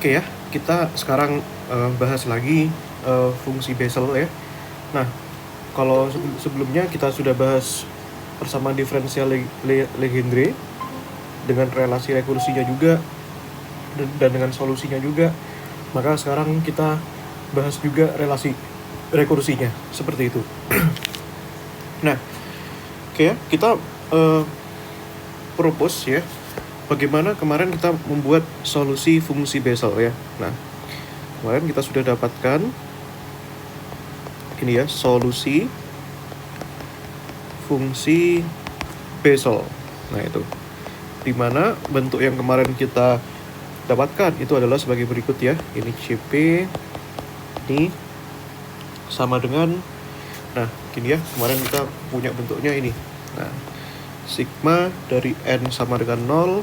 Oke ya, kita sekarang bahas lagi fungsi Bessel ya. Nah, kalau sebelumnya kita sudah bahas persamaan diferensial Legendre dengan relasi rekursinya juga dan dengan solusinya juga. Maka sekarang kita bahas juga relasi rekursinya seperti itu. Nah, oke ya, kita propose ya bagaimana kemarin kita membuat solusi fungsi Bessel ya. Nah, kemarin kita sudah dapatkan ini ya, solusi fungsi Bessel. Nah, itu dimana bentuk yang kemarin kita dapatkan itu adalah sebagai berikut ya. Ini CP ini sama dengan, nah gini ya, kemarin kita punya bentuknya ini. Nah, sigma dari N sama dengan 0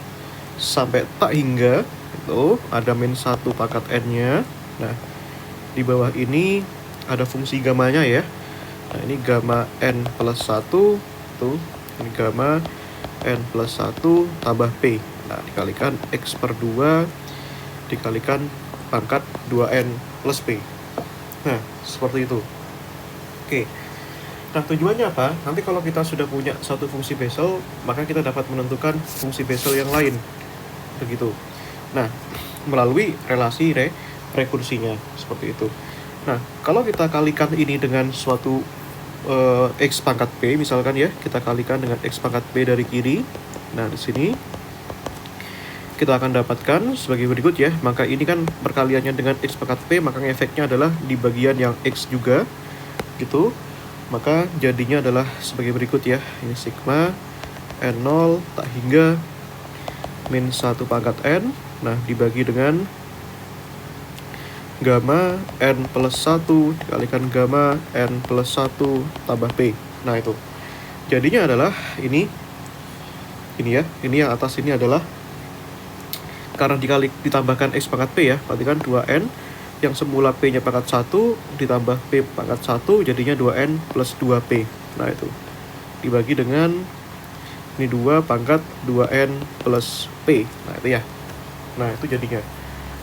sampai tak hingga itu ada min 1 pangkat N-nya. Nah, di bawah ini ada fungsi gamanya ya. Nah, ini gamma N plus 1 tuh, ini gamma N plus 1 tambah P. Nah, dikalikan X per 2 dikalikan pangkat 2N plus P. Nah, seperti itu. Oke. Nah, tujuannya apa? Nanti kalau kita sudah punya satu fungsi Bessel, maka kita dapat menentukan fungsi Bessel yang lain. Begitu. Nah, melalui relasi rekursinya. Seperti itu. Nah, kalau kita kalikan ini dengan suatu X pangkat P, misalkan ya, kita kalikan dengan X pangkat P dari kiri. Nah, di sini kita akan dapatkan sebagai berikut ya. Maka ini kan perkaliannya dengan X pangkat P, maka efeknya adalah di bagian yang X juga. Gitu. Maka jadinya adalah sebagai berikut ya. Ini sigma N0 tak hingga min 1 pangkat N. Nah, dibagi dengan gamma N plus 1 dikalikan gamma N plus 1 tambah P. Nah, itu. Jadinya adalah ini ya. Ini yang atas ini adalah karena ditambahkan X pangkat P ya. Berarti kan 2N yang semula P-nya pangkat 1 ditambah P pangkat 1 jadinya 2N plus 2P. Nah, itu. Dibagi dengan ini 2 pangkat 2N plus P. Nah, itu ya. Nah, itu jadinya.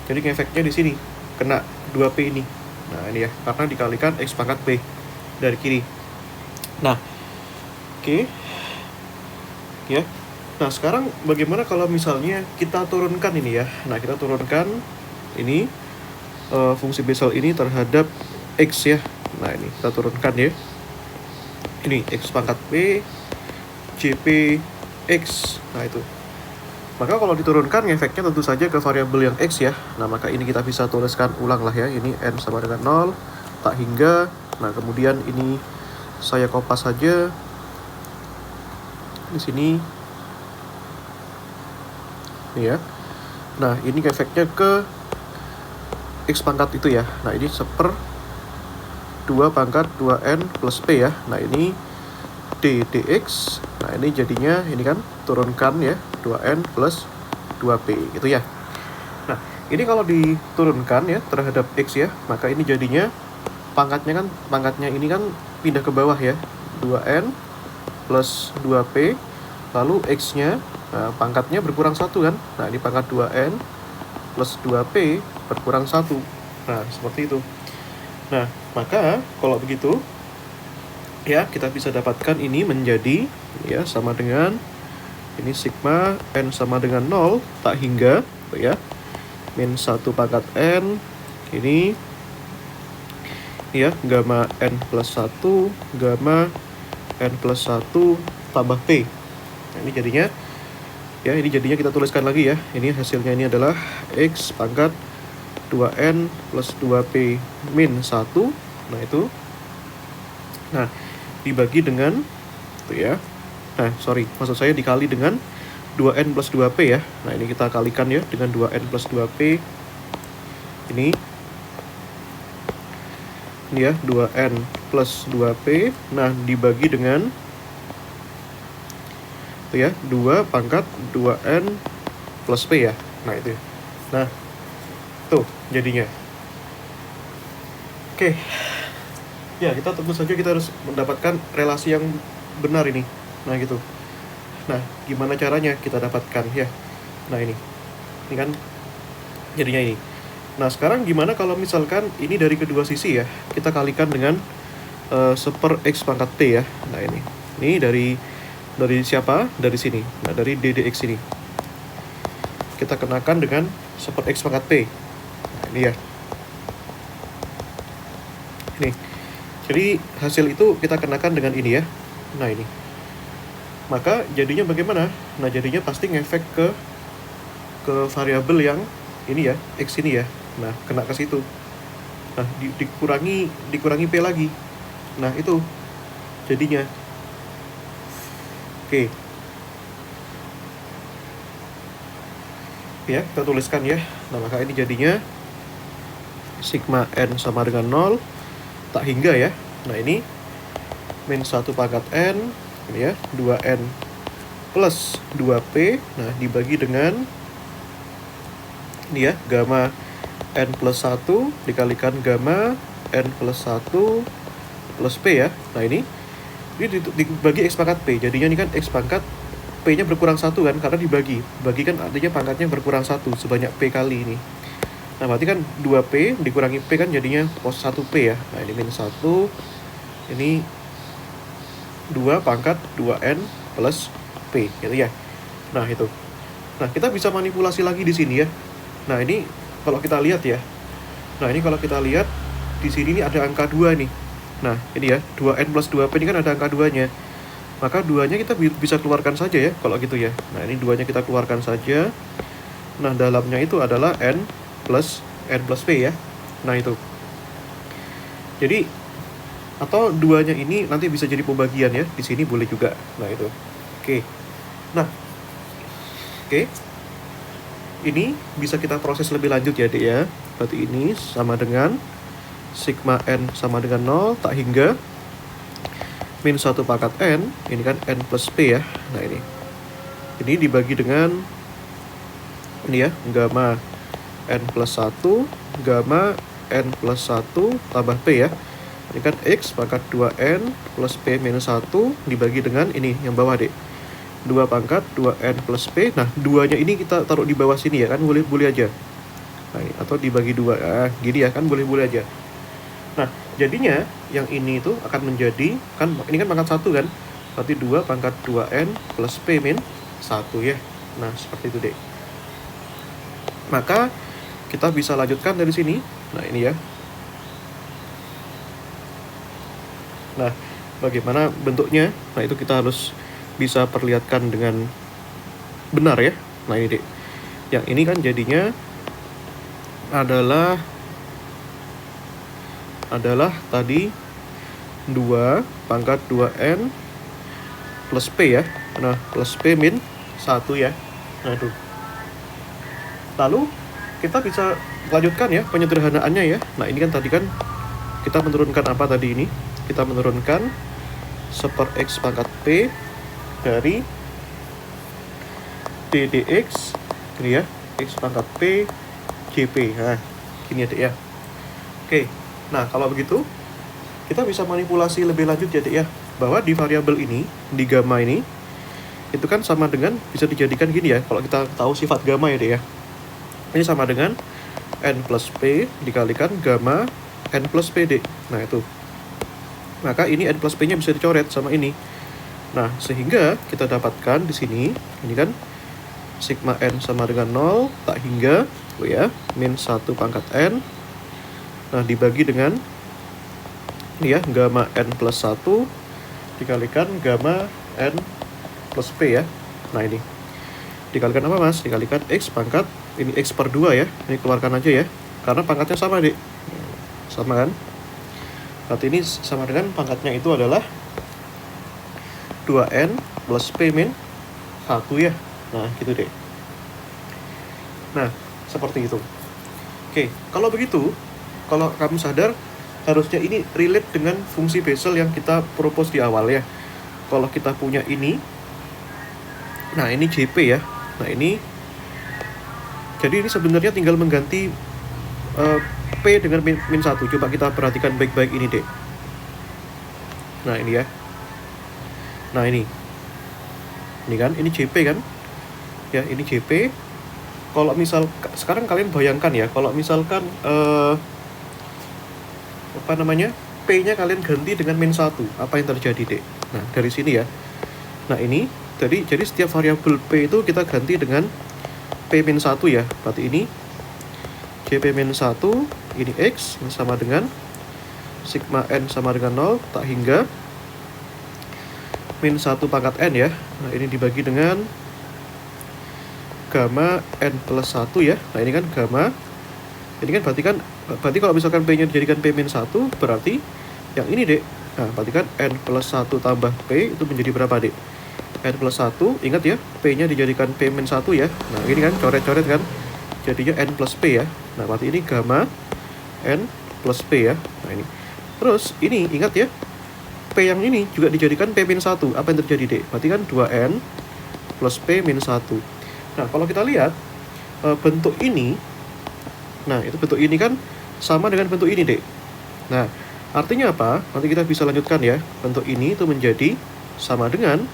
Jadi efeknya di sini kena 2P ini. Nah, ini ya, karena dikalikan X pangkat P dari kiri. Nah, oke. Ya. Nah, sekarang bagaimana kalau misalnya kita turunkan ini ya. Nah, kita turunkan ini fungsi Bessel ini terhadap X ya. Nah, ini kita turunkan ya. Ini X pangkat P CP X. Nah, itu. Maka kalau diturunkan efeknya tentu saja ke variabel yang X ya. Nah, maka ini kita bisa tuliskan ulang lah ya. Ini N sama dengan 0 tak hingga. Nah, kemudian ini saya kopas saja di sini. Ini ya. Nah, ini efeknya ke X pangkat itu ya. Nah, ini seper 2 pangkat 2N plus P ya. Nah, ini D dx. Nah, ini jadinya ini kan turunkan ya 2N plus 2P gitu ya. Nah, ini kalau diturunkan ya terhadap X ya, maka ini jadinya pangkatnya ini kan pindah ke bawah ya. 2N plus 2P, lalu X-nya pangkatnya berkurang 1 kan. Nah, ini pangkat 2N plus 2P berkurang 1. Nah, seperti itu. Nah, maka kalau begitu ya, kita bisa dapatkan ini menjadi ya sama dengan ini sigma N sama dengan 0 tak hingga ya min 1 pangkat N ini ya gamma N plus 1 gamma N plus 1 tambah P. Nah, ini jadinya ya, ini jadinya kita tuliskan lagi ya. Ini hasilnya ini adalah X pangkat 2N plus 2P min 1. Nah, itu. Nah, dibagi dengan itu ya. Nah, maksud saya dikali dengan 2N plus 2P ya. Nah, ini kita kalikan ya dengan 2N plus 2P. Ini ya 2N plus 2P. Nah, dibagi dengan itu ya 2 pangkat 2N plus P ya. Nah, itu. Nah, tuh jadinya. Oke. Ya, tentu saja kita harus mendapatkan relasi yang benar ini. Nah, gitu. Nah, gimana caranya kita dapatkan ya? Nah, ini kan jadinya ini. Nah, sekarang gimana kalau misalkan ini dari kedua sisi ya, kita kalikan dengan 1/x pangkat P ya. Nah, ini dari siapa? Dari sini. Nah, dari ddx ini. Kita kenakan dengan 1/x pangkat P. Nah, ini ya. Ini. Jadi, hasil itu kita kenakan dengan ini ya. Nah, ini. Maka, jadinya bagaimana? Nah, jadinya pasti ngefek ke variabel yang ini ya, x ini ya. Nah, kena ke situ. Nah, dikurangi P lagi. Nah, itu jadinya. Oke. Ya, kita tuliskan ya. Nah, maka ini jadinya sigma n sama dengan 0 tak hingga ya. Nah, ini min 1 pangkat n ini ya, 2n plus 2p. Nah, dibagi dengan ini ya, gamma n plus 1 dikalikan gamma n plus 1 plus p ya. Nah, ini dibagi x pangkat p. Jadinya ini kan x pangkat p-nya berkurang 1 kan, karena dibagi. Bagi kan artinya pangkatnya berkurang 1 sebanyak p kali ini. Nah, berarti kan 2p dikurangi p kan jadinya pos 1p ya. Nah, ini min 1. Ini 2 pangkat 2n plus p gitu ya. Nah, itu. Nah, kita bisa manipulasi lagi di sini ya. Nah, ini kalau kita lihat ya. Nah, ini kalau kita lihat di sini ini ada angka 2 nih. Nah, ini ya, 2n plus 2p ini kan ada angka 2-nya. Maka 2-nya kita bisa keluarkan saja ya, kalau gitu ya. Nah, ini 2-nya kita keluarkan saja. Nah, dalamnya itu adalah n plus p ya. Nah, itu. Jadi, atau 2-nya ini nanti bisa jadi pembagian ya. Di sini boleh juga. Nah, itu. Oke. Nah, oke. Ini bisa kita proses lebih lanjut ya, Dek ya. Berarti ini sama dengan sigma n sama dengan 0 tak hingga min 1 pangkat n, ini kan n plus p ya. Nah, ini dibagi dengan ini ya, gamma n plus 1 gamma n plus 1 tambah p ya. Ini kan x pangkat 2n plus p minus 1 dibagi dengan ini yang bawah, Dek, 2 pangkat 2n plus p. Nah, 2-nya ini kita taruh di bawah sini ya kan, boleh aja. Nah, ini, atau dibagi 2 gini ya kan, boleh aja. Nah, jadinya yang ini itu akan menjadi, kan ini kan pangkat 1 kan, berarti 2 pangkat 2n plus p min 1 ya. Nah, seperti itu, Dek. Maka kita bisa lanjutkan dari sini. Nah, ini ya. Nah, bagaimana bentuknya? Nah, itu kita harus bisa perlihatkan dengan benar ya. Nah, ini, Dek. Yang ini kan jadinya adalah tadi 2 pangkat 2n plus p ya. Nah, plus p min 1 ya. Nah, itu. Lalu kita bisa lanjutkan ya penyederhanaannya ya. Nah, ini kan tadi kan kita menurunkan apa tadi ini? Kita menurunkan 1/x pangkat p dari ddx ini ya, x pangkat p jp. Nah, gini ya, Dek ya. Oke. Nah, kalau begitu kita bisa manipulasi lebih lanjut ya, Dek ya, bahwa di variabel ini, di gamma ini, itu kan sama dengan, bisa dijadikan gini ya, kalau kita tahu sifat gamma ya, Dek ya. Ini sama dengan n plus p dikalikan gamma n plus p, Dek. Nah, itu. Maka ini n plus p-nya bisa dicoret sama ini. Nah, sehingga kita dapatkan di sini, ini kan sigma n sama dengan 0 tak hingga ya, min 1 pangkat n. Nah, dibagi dengan ini ya, gamma n plus 1 dikalikan gamma n plus p ya. Nah, ini dikalikan apa, Mas? Dikalikan x pangkat, ini x per 2 ya. Ini keluarkan aja ya, karena pangkatnya sama, Dek. Sama kan? Berarti ini sama dengan pangkatnya itu adalah 2n plus p min 1 ya. Nah, gitu, Dek. Nah, seperti itu. Oke, kalau begitu, kalau kamu sadar, harusnya ini relate dengan fungsi Bessel yang kita propose di awal ya. Kalau kita punya ini, nah ini JP ya. Nah, ini, jadi ini sebenarnya tinggal mengganti P dengan min 1. Coba kita perhatikan baik-baik ini, Dek. Nah, ini ya. Nah, ini kan, ini JP kan. Ya, ini JP. Kalau misal sekarang kalian bayangkan ya, kalau misalkan apa namanya, P-nya kalian ganti dengan min 1, apa yang terjadi, Dek? Nah, dari sini ya. Nah, ini jadi setiap variabel P itu kita ganti dengan P-1 ya. Berarti ini JP-1, ini X, ini sama dengan sigma N sama dengan 0, tak hingga min 1 pangkat N ya. Nah, ini dibagi dengan gamma N plus 1 ya. Nah, ini kan gamma. Ini kan berarti kalau misalkan P-nya dijadikan P-1, berarti yang ini, Dek. Nah, berarti kan N plus 1 tambah P itu menjadi berapa, Dek? N plus 1, ingat ya, P-nya dijadikan P-1 ya. Nah, ini kan coret-coret kan, jadinya N plus P ya. Nah, berarti ini gamma N plus P ya. Nah, ini. Terus, ini ingat ya, P yang ini juga dijadikan P-1. Apa yang terjadi, Dek? Berarti kan 2N plus P-1. Nah, kalau kita lihat bentuk ini, nah, itu bentuk ini kan sama dengan bentuk ini, Dek. Nah, artinya apa? Nanti kita bisa lanjutkan ya. Bentuk ini itu menjadi sama dengan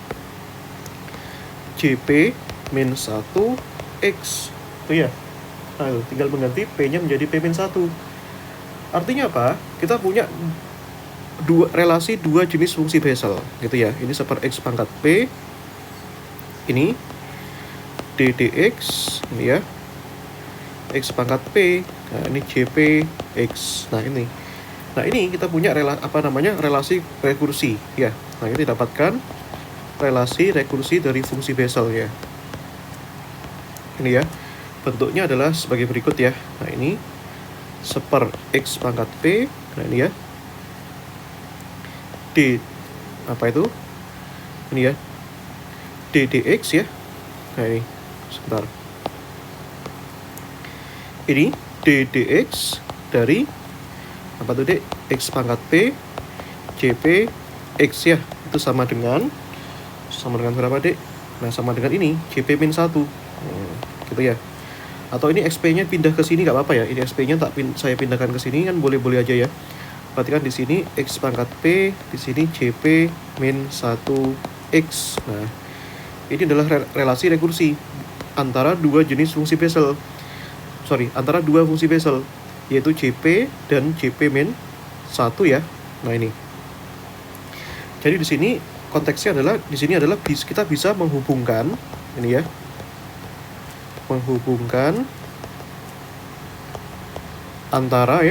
JP-1X. Itu ya. Nah, tinggal mengganti P-nya menjadi P-1. Artinya apa? Kita punya relasi dua jenis fungsi Bessel, gitu ya. Ini seper X pangkat P. Ini ddx, ini ya. X pangkat P. Nah, ini JPX. Nah, ini. Nah, ini kita punya relasi rekursi ya. Nah, ini dapatkan relasi rekursi dari fungsi Bessel ya. Ini ya. Bentuknya adalah sebagai berikut ya. Nah, ini seper X pangkat P. Nah, ini ya. D apa itu? Ini ya. ddx ya. Nah, ini sebentar. Ini ddx dari apa tuh, Dek? X pangkat P JP X ya. Itu sama dengan berapa, Dek? Nah, sama dengan ini JP-1. Gitu ya. Atau ini XP-nya pindah ke sini nggak apa-apa ya. Ini XP-nya saya pindahkan ke sini kan boleh-boleh aja ya. Berarti kan di sini X pangkat P, di sini JP-1X. Nah, ini adalah relasi rekursi antara dua jenis fungsi Bessel. Antara dua fungsi Bessel, yaitu JP dan JP-1 ya. Nah, ini. Jadi di sini konteksnya adalah kita bisa menghubungkan ini ya. Menghubungkan antara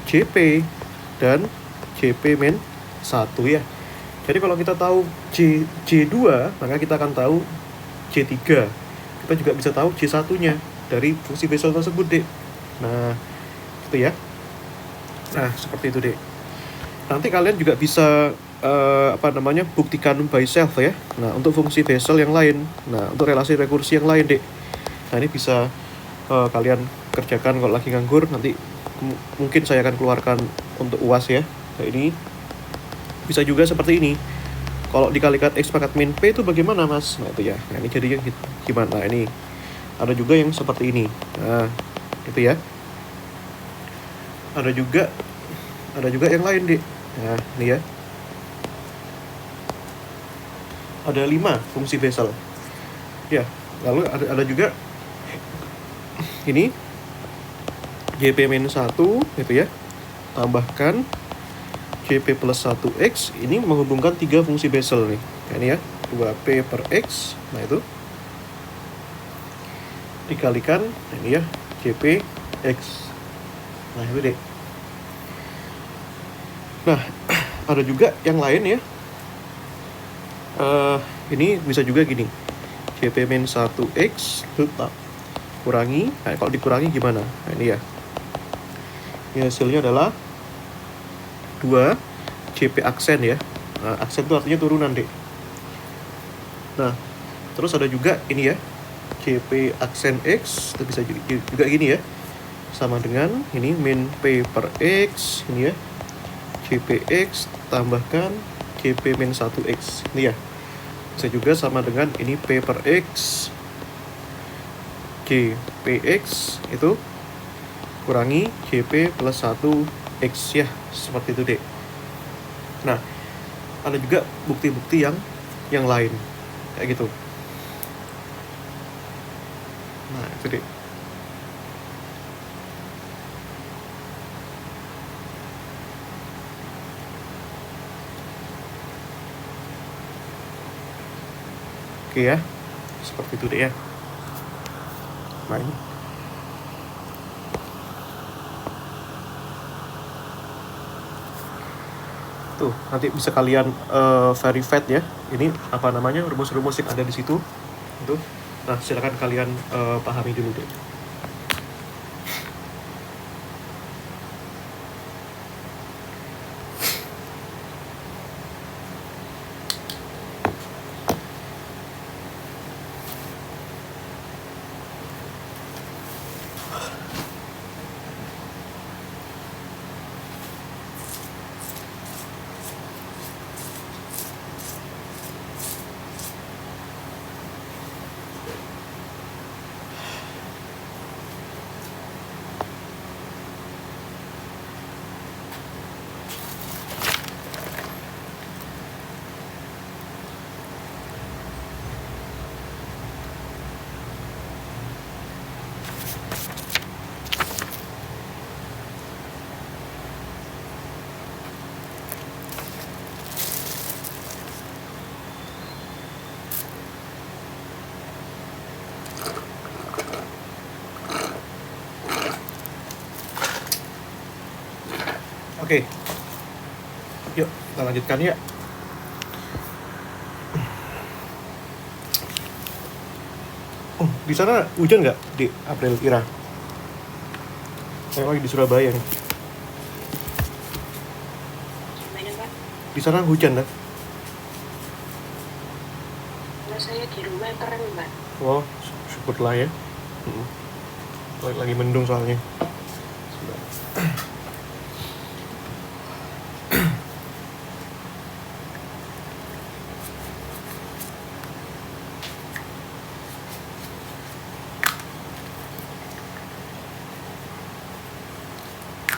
JP dan JP-1 ya. Jadi kalau kita tahu J2, maka kita akan tahu J3. Kita juga bisa tahu J1-nya dari fungsi Bessel tersebut, Dek. Nah, itu ya. Nah, seperti itu, Dek. Nanti kalian juga bisa buktikan by self ya. Nah, untuk fungsi Bessel yang lain. Nah, untuk relasi rekursi yang lain, Dek. Nah, ini bisa kalian kerjakan kalau lagi nganggur. Nanti mungkin saya akan keluarkan untuk UAS ya. Nah, ini bisa juga seperti ini. Kalau dikalikan X pangkat min P itu bagaimana, Mas? Nah, itu ya. Nah, ini jadinya gimana? Nah, ini ada juga yang seperti ini. Nah, itu ya. Ada juga yang lain, Dek. Nah, ini ya. Ada 5 fungsi Bessel. Ya, lalu ada juga ini JP-1 gitu ya. Tambahkan JP plus 1X, ini menghubungkan 3 fungsi Bessel nih. Nah, ini ya, 2P per X. Nah, itu dikalikan ini ya, JPX. Nah, itu, Dek. Nah, ada juga yang lain ya. Ini bisa juga gini. JP-1X tetap kurangi. Nah, kalau dikurangi gimana? Nah, ini ya. Ini hasilnya adalah 2 JP aksen ya. Nah, aksen itu artinya turunan, Dek. Nah, terus ada juga ini ya. JP aksen X itu bisa juga gini ya. Sama dengan ini min P per X, ini ya. JPX tambahkan JP-1X. Ini ya. Bisa juga sama dengan ini P per X JPX itu kurangi JP plus 1X ya. Seperti itu, Dek. Nah, ada juga bukti-bukti yang lain kayak gitu. Nah, itu deh. Oke ya, seperti itu deh ya. Nah ini. Tuh, nanti bisa kalian verified ya. Ini apa namanya, rumus-rumus yang ada di situ. Tuh. Nah, silakan kalian pahami dulu deh. Oke. Yuk, kita lanjutkan ya. Oh, di sana hujan nggak di April Ira? Saya lagi di Surabaya nih. Gimana, Pak? Di sana hujan kan? Kalau saya di rumah keren, Pak. Oh, syukurlah ya. Lagi mendung soalnya.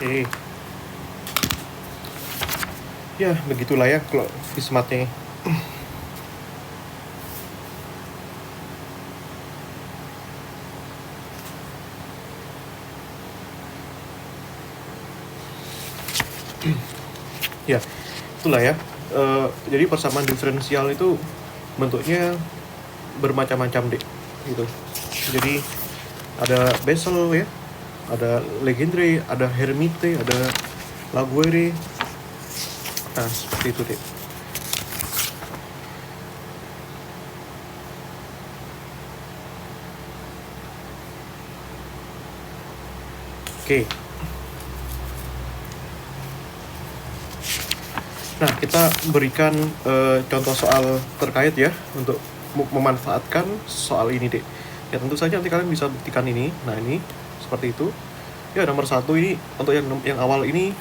Oke. Ya, begitulah ya kalau Fismatnya. Ya, itulah ya. Jadi persamaan diferensial itu bentuknya bermacam-macam deh, gitu. Jadi ada Bessel ya, ada Legendre, ada Hermite, ada Laguerre. Nah, seperti itu deh. Oke. Nah, kita berikan contoh soal terkait ya untuk memanfaatkan soal ini deh. Ya tentu saja nanti kalian bisa buktikan ini. Nah ini seperti itu. Ya nomor 1 ini untuk yang awal ini,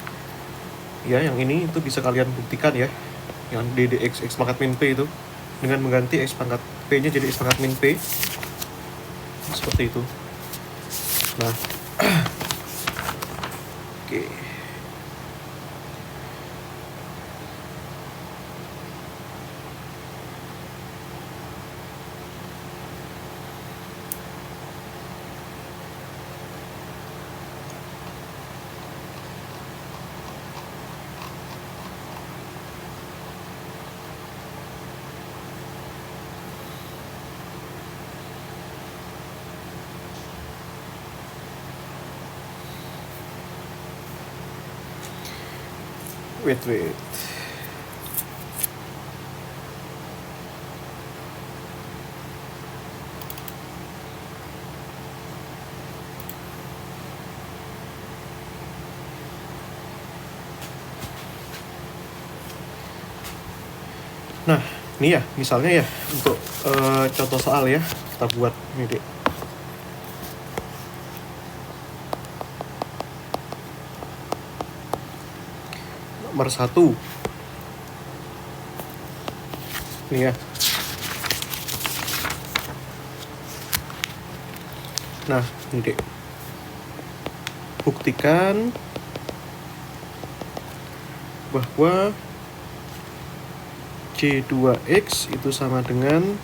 ya yang ini itu bisa kalian buktikan ya. Yang DDX X pangkat min P itu dengan mengganti X pangkat P-nya jadi X pangkat min P. Seperti itu. Nah, oke. Wait. Nah, ini ya, misalnya ya untuk contoh soal ya, kita buat ini deh. Nomor 1. Ini ya. Nah, ini deh. Buktikan bahwa C2X itu sama dengan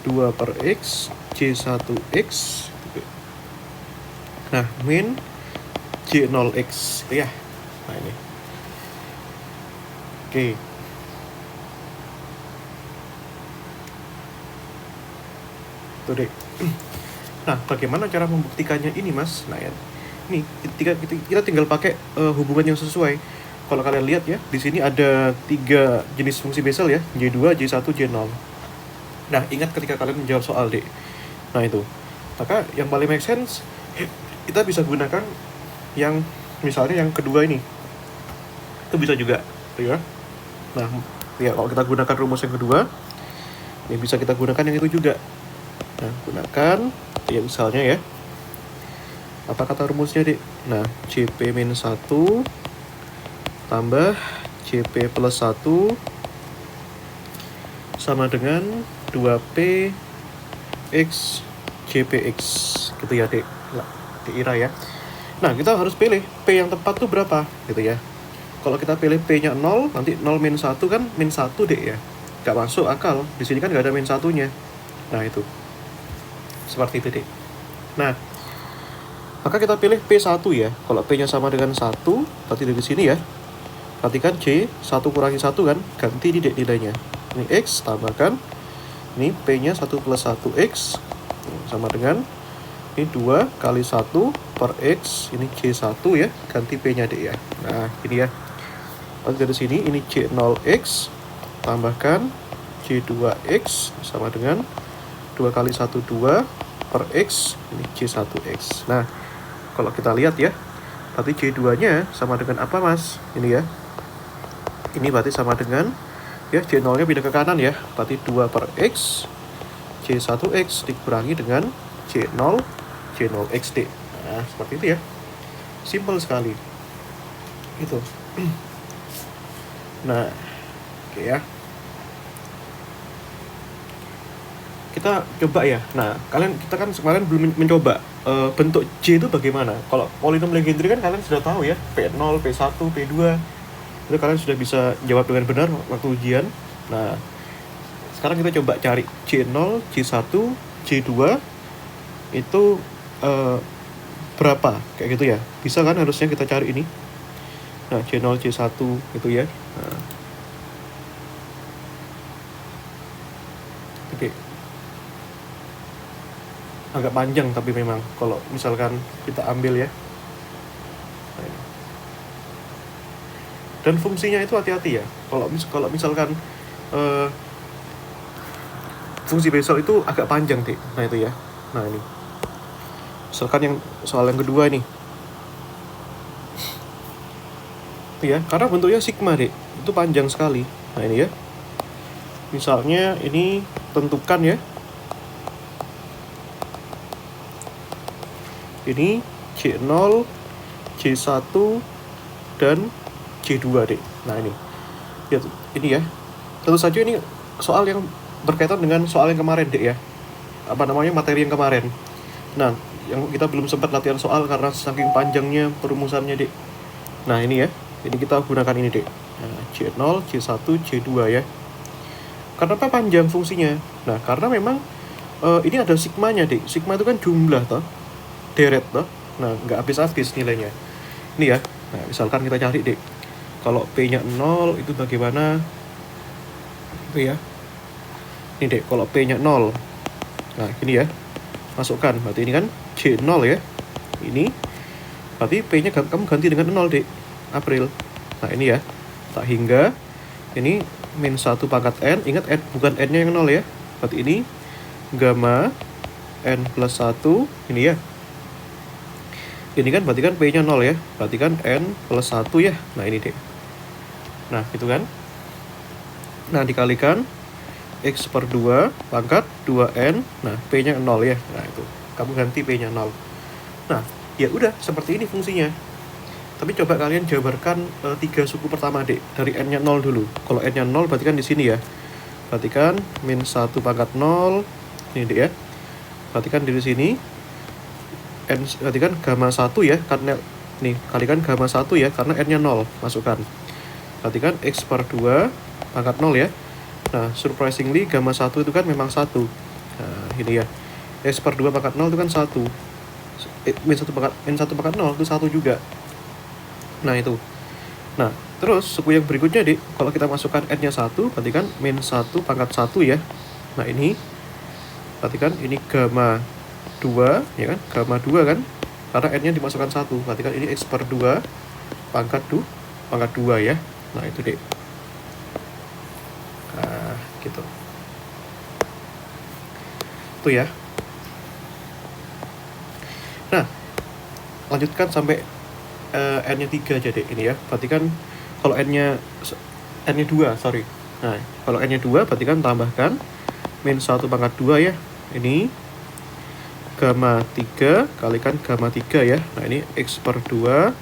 2 per X J1X. Nah, min J0X gitu ya. Nah, ini. Oke. Tuh, Dek. Nah, bagaimana cara membuktikannya ini, Mas? Nah, ya. Ini kita tinggal pakai hubungan yang sesuai. Kalau kalian lihat ya, di sini ada 3 jenis fungsi Bessel ya, J2, J1, J0. Nah, ingat ketika kalian menjawab soal, Dek. Nah, itu. Maka yang paling make sense, kita bisa gunakan yang misalnya yang kedua ini. Itu bisa juga, ya. Nah, ya kalau kita gunakan rumus yang kedua, ini bisa kita gunakan yang itu juga. Nah, gunakan ya misalnya ya. Apa kata rumusnya, Dek? Nah, CP-1 tambah CP plus 1 sama dengan 2P X CPX. Gitu ya, Dek. Nah, diira ya. Nah, kita harus pilih P yang tepat tuh berapa, gitu ya. Kalau kita pilih P-nya 0, nanti 0 min 1 kan min 1, Dek ya. Gak masuk akal. Di sini kan gak ada min 1-nya. Nah, itu. Seperti itu, Dek. Nah, maka kita pilih P1 ya. Kalau P-nya sama dengan 1, berarti dari sini ya. Perhatikan C, 1 kurangi 1 kan, ganti di Dek nilainya. Ini X, tambahkan. Ini P-nya 1 plus 1X, sama dengan ini 2 kali 1 per X, ini C1 ya, ganti P-nya Dek ya. Nah, ini ya. Lalu dari sini, ini C0X, tambahkan C2X, sama dengan 2 kali 1, 2 per X, ini C1X. Nah, kalau kita lihat ya, berarti C2-nya sama dengan apa, Mas? Ini ya. Ini berarti sama dengan, ya, C0-nya pindah ke kanan ya. Berarti 2 per X, C1X dikurangi dengan C0, C0XD. Nah, seperti itu ya. Simple sekali. Gitu. Nah, oke ya. Kita coba ya. Nah, kita kan kemarin belum mencoba bentuk J itu bagaimana. Kalau polinom Legendre kan kalian sudah tahu ya, P0, P1, P2. Itu kalian sudah bisa jawab dengan benar waktu ujian. Nah, sekarang kita coba cari C0, C1, C2 itu berapa, kayak gitu ya. Bisa kan harusnya kita cari ini. Nah, C0, C1 gitu ya. Nah. Oke. Agak panjang tapi memang kalau misalkan kita ambil ya. Dan fungsinya itu hati-hati ya. Kalau misalkan fungsi Bessel itu agak panjang, Dek. Nah, itu ya. Nah, ini. Misalkan yang soal yang kedua nih. Itu ya, karena bentuknya sigma, Dek. Itu panjang sekali. Nah, ini ya. Misalnya ini tentukan ya. Ini C0, C1 dan C2, Dek. Nah, ini. Ya, ini ya. Tentu saja ini soal yang berkaitan dengan soal yang kemarin, Dek ya. Apa namanya, materi yang kemarin. Nah, yang kita belum sempat latihan soal karena saking panjangnya perumusannya, Dek. Nah, ini ya. Ini kita gunakan ini, Dek. Nah, C0, C1, C2 ya. Kenapa panjang fungsinya? Nah, karena memang ini ada sigmanya, Dek. Sigma itu kan jumlah toh. Deret toh. Nah, nggak habis-habis nilainya. Ini ya. Nah, misalkan kita cari, Dek. Kalau P-nya 0 itu bagaimana? Itu ya. Ini, Dek, kalau P-nya 0. Nah, ini ya. Masukkan. Berarti ini kan C0 ya. Ini. Berarti P-nya kamu ganti dengan 0, Dek. April. Nah, ini ya. Tak hingga ini min 1 pangkat N. Ingat N, bukan N-nya yang 0 ya. Berarti ini gamma N plus 1. Ini ya. Ini kan berarti kan P-nya 0 ya. Berarti kan N plus 1 ya. Nah, ini, Dek. Nah, gitu kan. Nah, dikalikan X per 2 pangkat 2N. Nah, P-nya 0 ya. Nah, itu. Kamu ganti P-nya 0. Nah, ya udah seperti ini fungsinya. Tapi coba kalian jabarkan 3 suku pertama, Dek. Dari N-nya 0 dulu. Kalau N-nya 0 berarti kan di sini ya. Berarti kan min 1 pangkat 0. Ini, Dek ya. Berarti kan dari sini N, berarti kan gamma 1 ya. Karena nih, kalikan gamma 1 ya. Karena N-nya 0. Masukkan. Berarti kan X per 2 pangkat 0 ya. Nah, surprisingly gamma 1 itu kan memang 1. Nah, ini ya. X per 2 pangkat 0 itu kan 1. Min 1 pangkat 0 itu 1 juga. Nah, itu. Nah, terus suku yang berikutnya, Dik, kalau kita masukkan n-nya 1, berarti kan min 1 pangkat 1 ya. Nah, ini berarti kan ini gamma 2, ya kan? Gamma 2 kan? Karena n-nya dimasukkan 1, berarti kan ini X per 2 pangkat 2 ya. Nah, itu, Dik. Nah, gitu. Itu ya. Nah, lanjutkan sampai n-nya 3 aja, Dek, ini ya. Berarti kan kalau n-nya 2, sorry. Nah, kalau n-nya 2 berarti kan tambahkan min 1 pangkat 2 ya. Ini gamma 3 kalikan gamma 3 ya. Nah, ini X per 2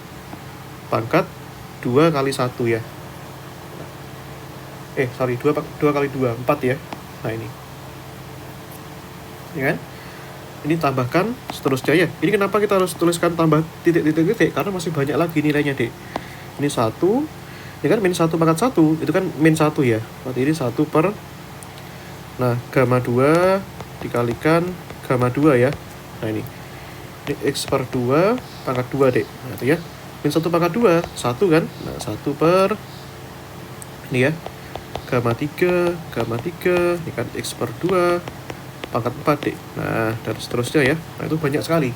pangkat 2 kali 1 ya. Sorry, 2 kali 2, 4 ya. Nah, ini. Ya kan? Ini tambahkan seterusnya ya. Ini kenapa kita harus tuliskan tambah titik-titik? Karena masih banyak lagi nilainya, Dek. Ini 1, ini kan min 1 pangkat 1, itu kan min 1 ya. Berarti ini 1 per, nah, gamma 2 dikalikan gamma 2 ya. Nah, ini X per 2 pangkat 2, Dek. Nah, itu ya. Min 1 pangkat 2, 1 kan. Nah, 1 per, ini ya, gamma 3, ini kan X per 2 pangkat 4, Dek. Nah, dan seterusnya ya. Nah, itu banyak sekali.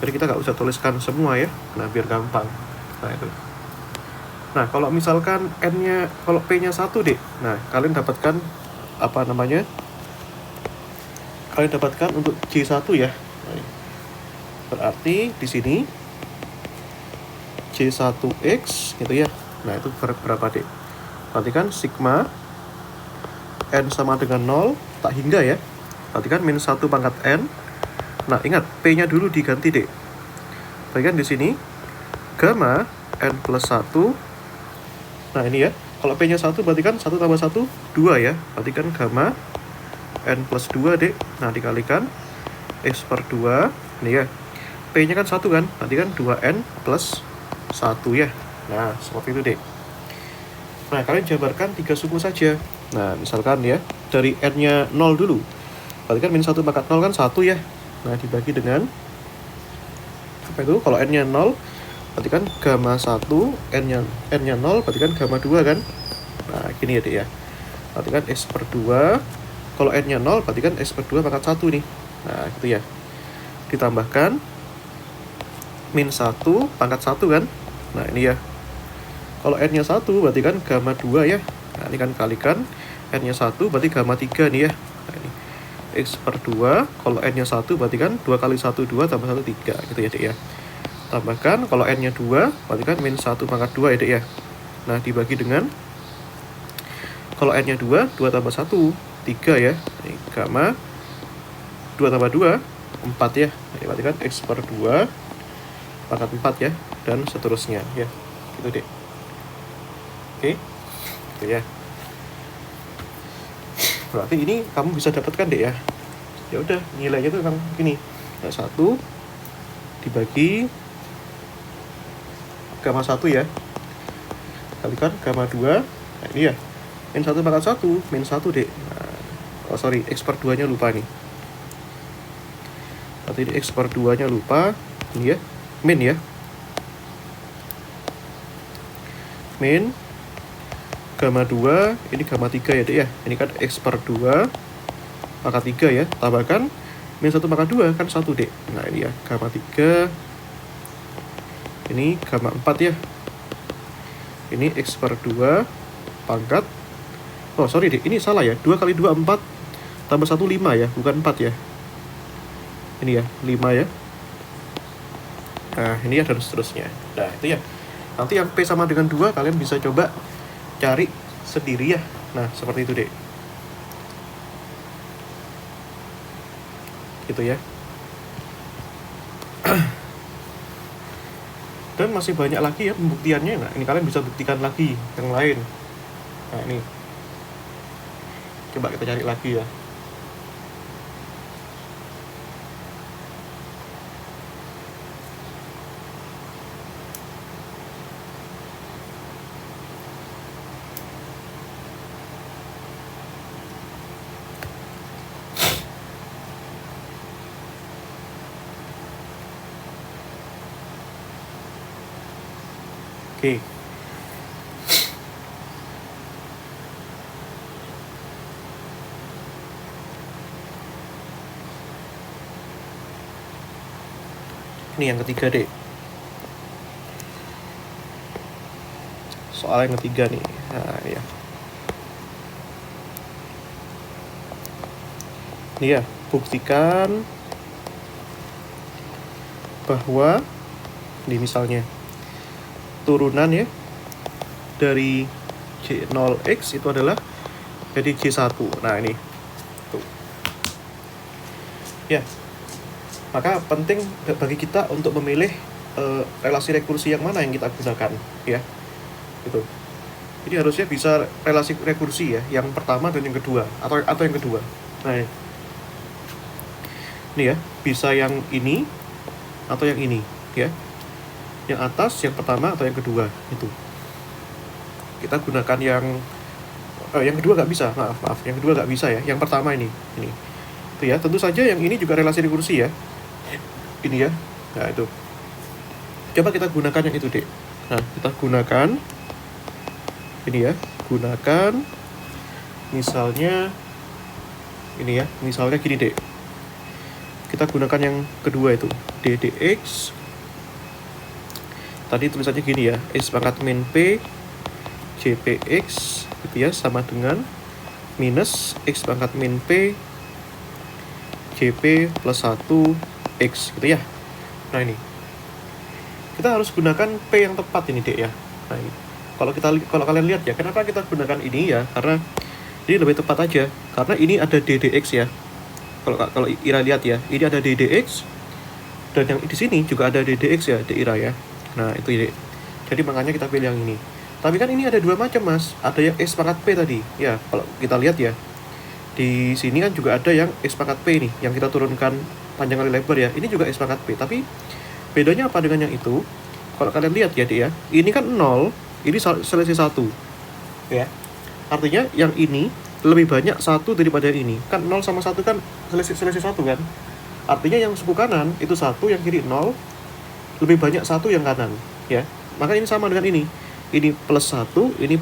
Jadi kita nggak usah tuliskan semua ya. Nah, biar gampang. Nah, itu. Nah, kalau misalkan n-nya, kalau p-nya 1, Dek. Nah, kalian dapatkan apa namanya? Kalian dapatkan untuk J1 ya. Nah, berarti di sini J1X gitu ya. Nah, itu berapa, Dek? Berarti kan sigma n sama dengan 0 tak hingga ya. Berarti kan min 1 pangkat n. Nah, ingat p-nya dulu diganti, Dek. Berarti kan di sini gamma n plus 1. Nah, ini ya. Kalau p-nya 1 berarti kan 1 tambah 1 2 ya. Berarti kan gamma n plus 2, Dek. Nah, dikalikan X per 2. Ini ya. P-nya kan 1 kan. Berarti kan 2n plus 1 ya. Nah, seperti itu, Dek. Nah, kalian jabarkan 3 suku saja. Nah, misalkan ya, dari n-nya 0 dulu. Berarti kan min 1 pangkat 0 kan 1 ya. Nah, dibagi dengan apa itu? Kalau n-nya 0, berarti kan gamma 1, n-nya 0, berarti kan gamma 2 kan. Nah, gini ya, Dek ya. Berarti kan X per 2. Kalau n-nya 0, berarti kan X per 2 pangkat 1 nih. Nah, gitu ya. Ditambahkan min 1 pangkat 1 kan. Nah, ini ya. Kalau n-nya 1 berarti kan gamma 2 ya. Nah, ini kan kalikan n-nya 1 berarti gamma 3 nih ya. Nah, ini X per 2. Kalau n-nya 1 berarti kan 2 kali 1 2 tambah 1 3 gitu ya, Dek ya. Tambahkan kalau n-nya 2 berarti kan min 1 pangkat 2 ya, Dek ya. Nah, dibagi dengan kalau n-nya 2 tambah 1 3 ya. Ini gamma 2 tambah 2 4 ya. Nah, ini berarti kan X per 2 pangkat 4 ya, dan seterusnya ya. Gitu, Dek. Oke. Gitu ya. Berarti ini kamu bisa dapatkan, Dek ya. Ya udah, nilainya tuh memang gini. Nah, 1 dibagi gamma 1 ya. Kalikan gamma 2. Nah, ini ya. Min 1 pangkat 1, min 1, Dek. Nah, sorry, X per 2-nya lupa nih. Berarti di X per 2-nya lupa. Ini ya, min ya. Min gamma 2, ini gamma 3 ya, Dek ya. Ini kan X per 2 pangkat 3 ya. Tambahkan min 1 pangkat 2 kan 1, Dek. Nah, ini ya, gamma 3. Ini gamma 4 ya. Ini X per 2 pangkat, oh sorry, Dek, ini salah ya. 2 kali 2 4 tambah 1 5 ya, bukan 4 ya. Ini ya, 5 ya. Nah, ini ya, dan seterusnya. Nah, itu ya. Nanti yang P sama dengan 2 kalian bisa coba cari sendiri ya. Nah, seperti itu, Dek. Gitu ya. Dan masih banyak lagi ya pembuktiannya. Nah, ini kalian bisa buktikan lagi yang lain. Nah, ini. Coba kita cari lagi ya. Oke. Ini yang ketiga, Dek. Soal yang ketiga nih. Nah, ya. Ini ya, buktikan bahwa ini misalnya turunan ya dari J0x itu adalah jadi J1. Nah, ini. Tuh. Ya. Maka penting bagi kita untuk memilih relasi rekursi yang mana yang kita gunakan, ya. Gitu. Jadi harusnya bisa relasi rekursi ya, yang pertama dan yang kedua atau yang kedua. Nah, ini ya, bisa yang ini atau yang ini, ya. Yang atas yang pertama atau yang kedua itu. Kita gunakan yang kedua nggak bisa, maaf, yang kedua nggak bisa ya. Yang pertama ini. Itu ya, tentu saja yang ini juga relasi rekursi ya. Ini ya. Nah, itu. Coba kita gunakan yang itu, Dek. Nah, kita gunakan ini ya. Gunakan misalnya ini ya. Misalnya gini, Dek. Kita gunakan yang kedua itu, ddx. Tadi tulisannya gini ya, x pangkat min p jpx gitu ya, sama dengan minus x pangkat min p jp plus 1x gitu ya. Nah, ini kita harus gunakan p yang tepat ini, Dek ya. Nah, ini kalau kalian lihat ya, kenapa kita gunakan ini ya, karena ini lebih tepat aja, karena ini ada ddx ya. Kalau Ira lihat ya, ini ada ddx dan yang di sini juga ada ddx ya, Dek Ira ya. Nah, itu ya, Dek. Jadi makanya kita pilih yang ini. Tapi kan ini ada dua macam, Mas. Ada yang x pangkat p tadi. Ya, kalau kita lihat ya, di sini kan juga ada yang x pangkat p nih, yang kita turunkan panjang kali lebar ya. Ini juga x pangkat p. Tapi bedanya apa dengan yang itu? Kalau kalian lihat ya, Dek ya, ini kan 0, ini selisih 1. Ya. Artinya yang ini lebih banyak 1 daripada ini. Kan 0 sama 1 kan selisih 1 kan. Artinya yang suku kanan itu 1, yang kiri 0. Lebih banyak 1 yang kanan, ya. Maka ini sama dengan ini. Ini plus 1, ini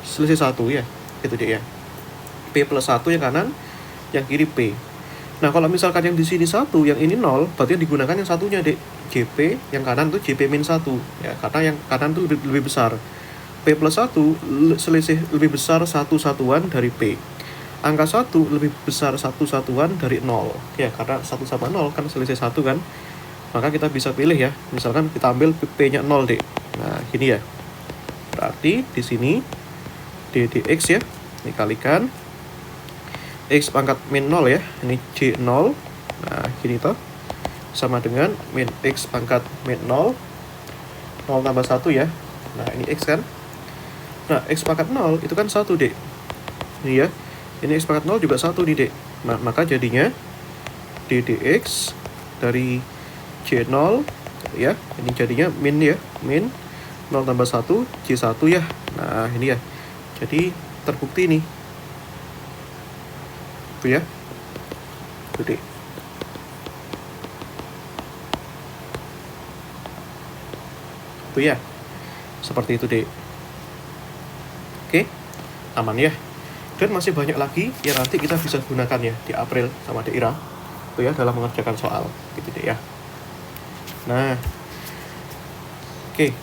selisih 1 ya. Itu dia ya. P plus 1 yang kanan, yang kiri P. Nah, kalau misalkan yang di sini 1, yang ini 0, berarti yang digunakan yang satunya, Dek. JP, yang kanan itu JP min 1 ya, karena yang kanan itu lebih besar. P plus 1 selisih lebih besar 1 satuan dari P. Angka 1 lebih besar 1 satuan dari 0. Ya, karena 1 sama 0 kan selisih 1 kan. Maka kita bisa pilih ya. Misalkan kita ambil P-nya 0, Dek. Nah, gini ya. Berarti di sini ddx ya, dikalikan x pangkat min 0 ya. Ini J0. Nah, gini toh. Sama dengan min x pangkat min 0. 0 tambah 1 ya. Nah, ini x kan. Nah, x pangkat 0 itu kan 1, Dek. Ini ya. Ini x pangkat 0 juga 1 nih, Dek. Nah, maka jadinya ddx dari J0 ya. Ini jadinya min ya. Min 0 tambah 1 J1 ya. Nah, ini ya. Jadi terbukti nih. Itu ya. Itu, Dek. Itu ya. Seperti itu, Dek. Oke, aman ya. Dan masih banyak lagi yang nanti kita bisa gunakan ya di April sama Dek Ira. Itu ya, dalam mengerjakan soal. Gitu, Dek ya. Nah. Oke.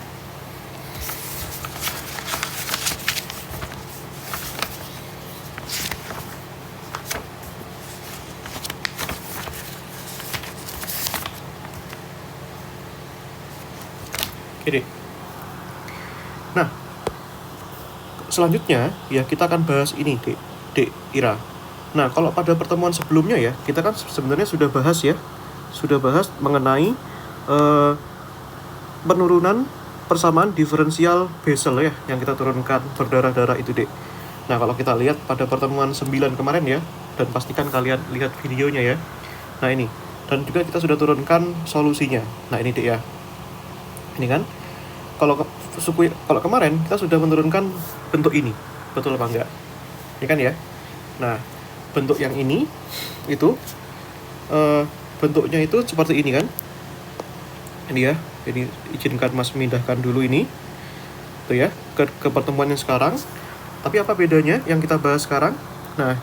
Oke, Dek. Nah, selanjutnya ya kita akan bahas ini, Dek Ira. Nah, kalau pada pertemuan sebelumnya ya, kita kan sebenarnya sudah bahas ya, mengenai penurunan persamaan diferensial Bessel ya, yang kita turunkan berdarah-darah itu, Dek. Nah, kalau kita lihat pada pertemuan 9 kemarin ya, dan pastikan kalian lihat videonya ya. Nah, ini. Dan juga kita sudah turunkan solusinya. Nah, ini, Dek ya. Ini kan. Kalau kemarin kita sudah menurunkan bentuk ini, betul apa enggak? Ini kan ya. Nah, bentuk yang ini itu bentuknya itu seperti ini kan? Ini ya. Jadi izinkan Mas memindahkan dulu ini. Tuh ya, ke pertemuan yang sekarang. Tapi apa bedanya yang kita bahas sekarang? Nah,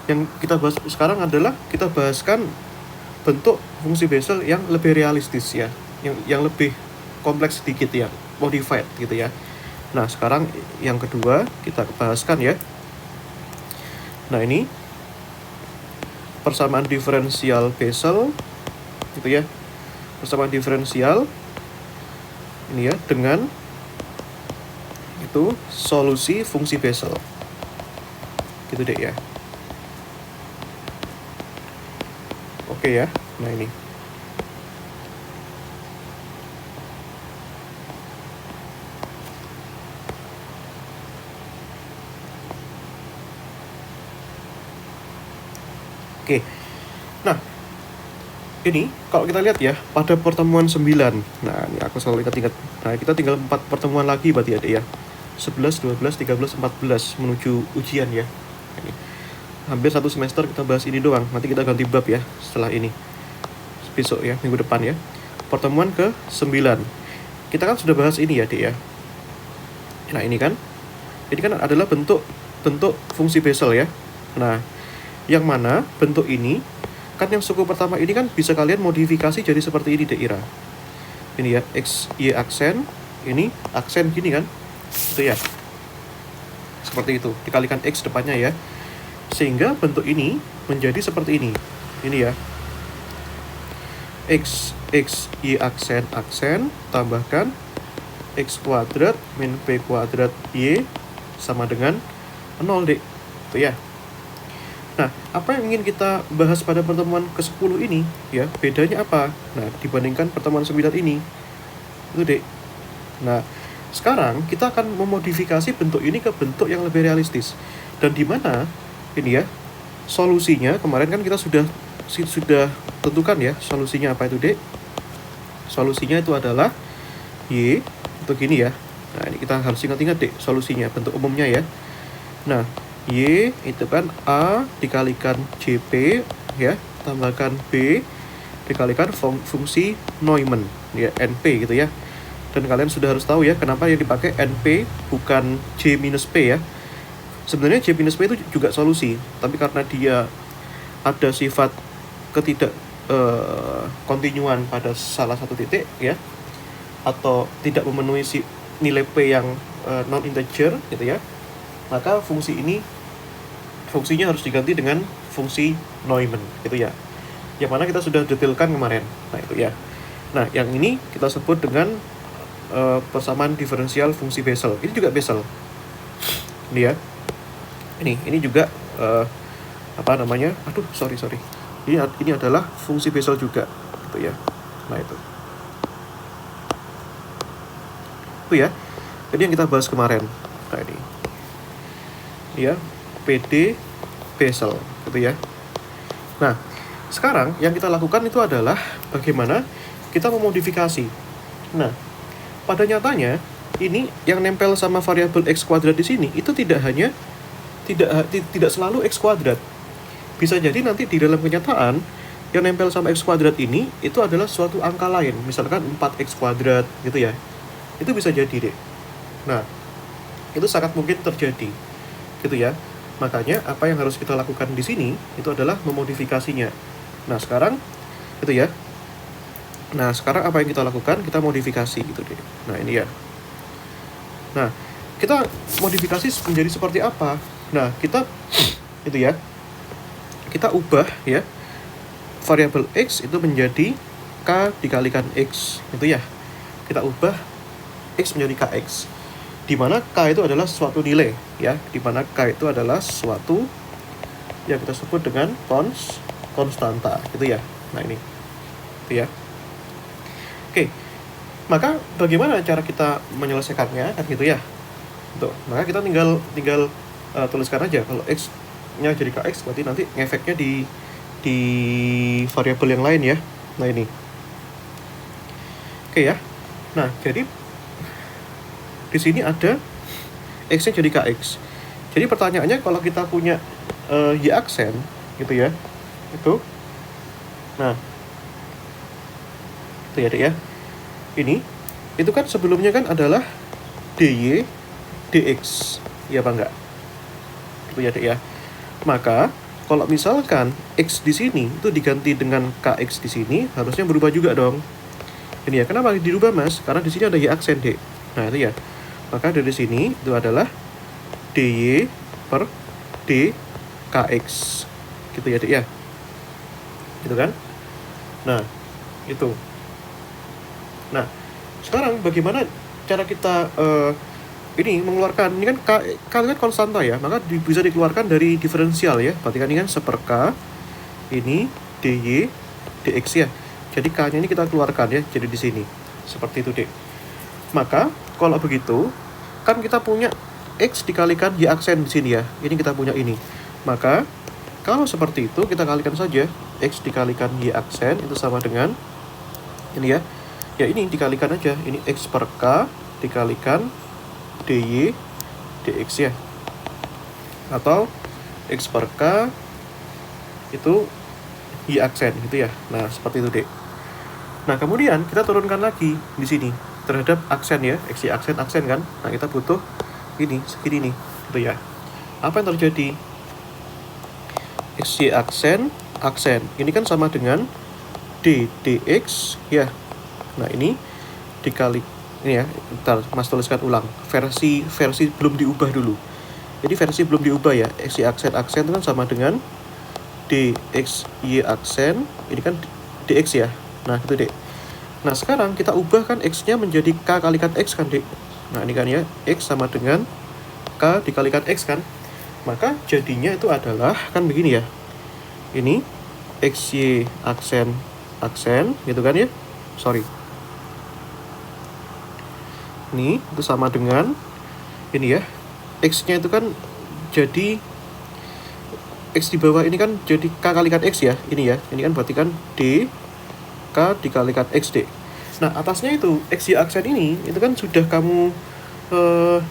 yang kita bahas sekarang adalah kita bahaskan bentuk fungsi Bessel yang lebih realistis ya, yang lebih kompleks sedikit ya, modified gitu ya. Nah, sekarang yang kedua kita bahaskan ya. Nah, ini persamaan diferensial Bessel gitu ya. Persamaan diferensial ini ya dengan itu solusi fungsi Bessel. Gitu deh ya. Oke ya. Nah, ini. Oke. Nah, ini kalau kita lihat ya pada pertemuan 9. Nah, ini aku selalu ingat-ingat. Nah, kita tinggal 4 pertemuan lagi berarti ada ya. 11, 12, 13, 14 menuju ujian ya. Ini. Hampir satu semester kita bahas ini doang. Nanti kita ganti bab ya setelah ini. Besok ya, minggu depan ya. Pertemuan ke-9. Kita kan sudah bahas ini ya, Dek ya. Nah, ini kan adalah bentuk fungsi Bessel ya. Nah, yang mana bentuk ini kan yang suku pertama ini kan bisa kalian modifikasi jadi seperti ini, Dek Ira. Ini ya, X, Y aksen, ini aksen gini kan. Itu ya. Seperti itu, dikalikan X depannya ya. Sehingga bentuk ini menjadi seperti ini. Ini ya. X, Y aksen, tambahkan X kuadrat min P kuadrat Y sama dengan 0, Dek. Itu ya. Nah, apa yang ingin kita bahas pada pertemuan ke-10 ini, ya, bedanya apa? Nah, dibandingkan pertemuan 9 ini. Itu, Dek. Nah, sekarang kita akan memodifikasi bentuk ini ke bentuk yang lebih realistis. Dan di mana, ini ya, solusinya, kemarin kan kita sudah tentukan ya, solusinya apa itu, Dek? Solusinya itu adalah Y, untuk gini ya. Nah, ini kita harus ingat-ingat, Dek, solusinya, bentuk umumnya ya. Nah, Y itu kan A dikalikan JP ya, tambahkan B dikalikan fungsi Neumann ya, NP gitu ya. Dan kalian sudah harus tahu ya kenapa yang dipakai NP bukan J minus P ya. Sebenarnya J minus P itu juga solusi, tapi karena dia ada sifat ketidak kontinuan pada salah satu titik ya, atau tidak memenuhi nilai P yang non integer gitu ya, maka fungsinya harus diganti dengan fungsi Neumann gitu ya, yang mana kita sudah detailkan kemarin. Nah, itu ya. Nah, yang ini kita sebut dengan persamaan diferensial fungsi Bessel. Ini juga Bessel. Ini ya. Ini juga apa namanya? Aduh, sorry. Ini adalah fungsi Bessel juga gitu ya. Nah, itu ya. Jadi yang kita bahas kemarin. Nah, ini ya, PD Bessel gitu ya. Nah, sekarang yang kita lakukan itu adalah bagaimana kita memodifikasi. Nah, pada nyatanya ini yang nempel sama variabel X kuadrat di sini itu tidak selalu X kuadrat. Bisa jadi nanti di dalam kenyataan yang nempel sama X kuadrat ini itu adalah suatu angka lain, misalkan 4X kuadrat gitu ya. Itu bisa jadi, Dek. Nah, itu sangat mungkin terjadi gitu ya. Makanya apa yang harus kita lakukan di sini itu adalah memodifikasinya. Nah, sekarang itu ya. Nah, sekarang apa yang kita lakukan? Kita modifikasi gitu deh. Nah, ini ya. Nah, kita modifikasi menjadi seperti apa? Nah, kita itu ya. Kita ubah ya variabel X itu menjadi K dikalikan X itu ya. Kita ubah X menjadi KX, di mana K itu adalah suatu nilai ya, di mana K itu adalah suatu yang kita sebut dengan konstanta gitu ya. Nah, ini itu ya. Oke, maka bagaimana cara kita menyelesaikannya kan gitu ya. Tuh, maka kita tinggal tuliskan aja kalau X nya jadi KX, berarti nanti ngefeknya di variabel yang lain ya. Nah, ini oke ya. Nah, jadi di sini ada X-nya jadi KX. Jadi pertanyaannya kalau kita punya Y aksen gitu ya, itu nah itu ya, Dek ya. Ini itu kan sebelumnya kan adalah dy dx. Ya apa enggak? Gitu ya, Dek ya. Maka kalau misalkan x di sini itu diganti dengan kx di sini, harusnya berubah juga dong. Ini ya, kenapa dirubah Mas? Karena di sini ada y aksen, Dek. Nah, itu ya. Maka dari sini itu adalah dy per dkx. Gitu ya, Dek ya. Gitu kan? Nah, itu. Nah, sekarang bagaimana cara kita ini mengeluarkan, ini kan K kan konstanta ya, maka bisa dikeluarkan dari diferensial ya. Berarti kan ini kan 1/K, ini dy dx ya. Jadi K-nya ini kita keluarkan ya, jadi di sini. Seperti itu, Dek. Maka kalau begitu, kan kita punya X dikalikan Y aksen di sini ya. Ini kita punya ini. Maka kalau seperti itu kita kalikan saja X dikalikan Y aksen itu sama dengan ini ya. Ya ini dikalikan aja. Ini X per K dikalikan dy dx ya. Atau X per K itu Y aksen gitu ya. Nah, seperti itu, Dek. Nah, kemudian kita turunkan lagi di sini terhadap aksen ya, X Y aksen kan. Nah, kita butuh ini segini nih, gitu ya. Apa yang terjadi? X Y aksen. Ini kan sama dengan d dx ya. Nah, ini dikali ini ya. Bentar, Mas tuliskan ulang. Versi belum diubah dulu. Jadi versi belum diubah ya. X Y aksen itu kan sama dengan dx y aksen. Ini kan dx ya. Nah, gitu, Dek. Nah, sekarang kita ubah kan x-nya menjadi k kalikan x kan, Dek. Nah, ini kan ya, x sama dengan k dikalikan x kan. Maka jadinya itu adalah kan begini ya. Ini xy aksen gitu kan ya. Sorry. Ini itu sama dengan ini ya. X-nya itu kan jadi x di bawah ini kan jadi k kalikan x ya. Ini ya. Ini kan berarti kan d K dikalikan X, Dek. Nah, atasnya itu X Y aksen ini itu kan sudah kamu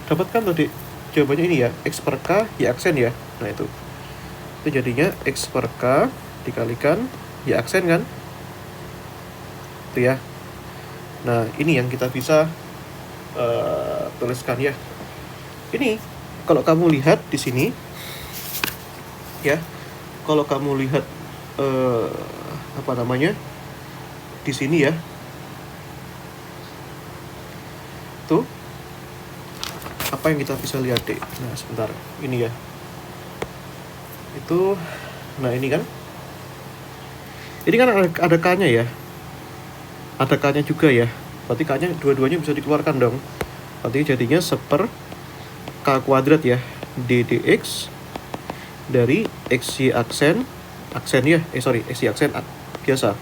dapatkan tuh, Dek. Jawabannya ini ya, X per K Y aksen ya. Nah, itu jadinya X per K dikalikan Y aksen kan. Itu ya. Nah, ini yang kita bisa tuliskan ya. Ini kalau kamu lihat di sini ya. Kalau kamu lihat apa namanya? Di sini ya. Tuh. Apa yang kita bisa lihat, Dek? Nah, sebentar. Ini ya. Itu nah ini kan. Ini kan ada K-nya ya. Ada K-nya juga ya. Berarti K-nya dua-duanya bisa dikeluarkan dong. Berarti jadinya 1/K kuadrat ya. D dx dari XY aksen ya. XY aksen biasa.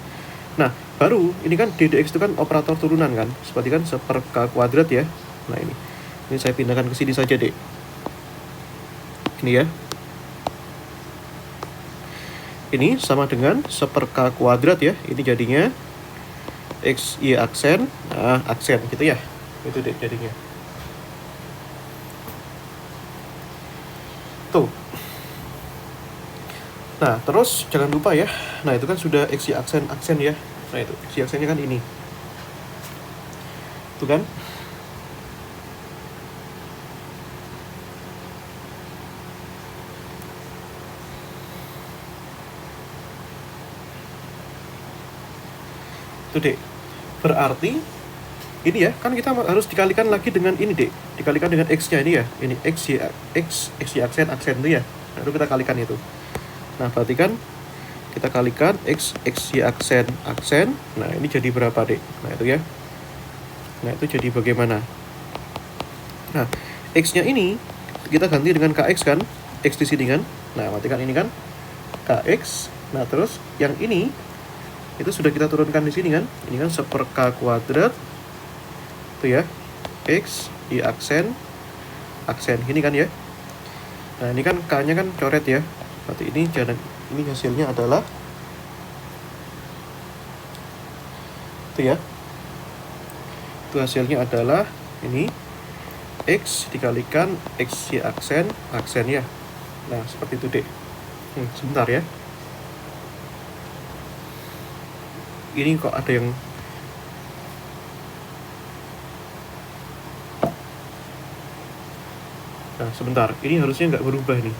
Nah, baru ini kan ddx itu kan operator turunan kan, seperti kan 1/K kuadrat ya. Nah, ini saya pindahkan ke sini saja, Dek. Ini ya. Ini sama dengan 1/K kuadrat ya. Ini jadinya x y aksen, nah aksen gitu ya. Itu, Dek, jadinya. Tuh. Nah, terus jangan lupa ya. Nah, itu kan sudah x y aksen ya. Nah, itu x y aksennya kan ini. Tuh kan? Tuh, Dek. Berarti ini ya, kan kita harus dikalikan lagi dengan ini, Dek. Dikalikan dengan x-nya ini ya. Ini x y aksen itu ya. Nah, itu kita kalikan itu. Nah, berarti kan kita kalikan x y aksen. Nah, ini jadi berapa, Dek? Nah, itu ya. Nah, itu jadi bagaimana? Nah, x-nya ini kita ganti dengan kx kan? X di sini kan? Nah, berarti kan ini kan kx. Nah, terus yang ini itu sudah kita turunkan di sini kan? Ini kan 1/K kuadrat. Itu ya. X y aksen ini kan ya. Nah, ini kan K-nya kan coret ya. Berarti ini hasilnya adalah itu ya. Itu hasilnya adalah ini X dikalikan X Y aksen ya. Nah, seperti itu, Dek. Sebentar ya. Ini kok ada yang Nah, sebentar. Ini harusnya nggak berubah nih.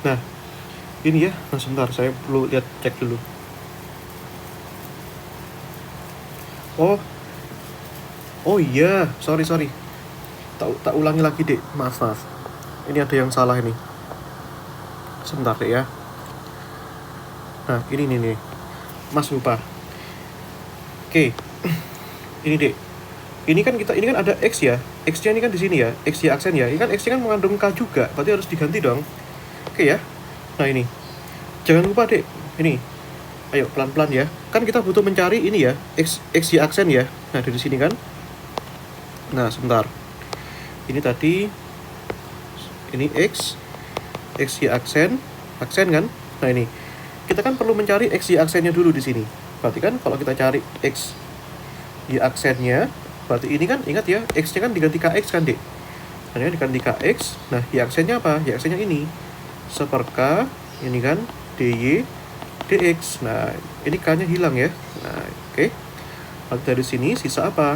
Nah, ini ya. Nah, sebentar. Saya perlu lihat, cek dulu. Oh iya. Sorry. Tak ulangi lagi, Dek. Maaf. Ini ada yang salah ini. Sebentar, Dek ya. Nah, ini nih. Mas lupa. Oke. Ini, Dek. Ini kan ada X ya. X-nya ini kan di sini ya. X-Y aksen ya. Ini kan X-nya kan mengandung K juga. Berarti harus diganti dong. Oke ya. Nah, ini. Jangan lupa, Dek. Ini. Ayo pelan-pelan ya. Kan kita butuh mencari ini ya. X-Y aksen ya. Nah, dari sini kan. Nah, sebentar. Ini tadi. Ini X-Y aksen kan. Nah, ini. Kita kan perlu mencari X-Y aksennya dulu di sini. Berarti kan kalau kita cari X-Y aksennya, berarti ini kan ingat ya, X-nya kan diganti KX kan, Dek. Nah, diganti KX. Nah, Y aksennya apa? Y aksennya ini. Seper-K, ini kan DY DX. Nah, ini K-nya hilang ya. Nah, oke. Lalu dari sini sisa apa?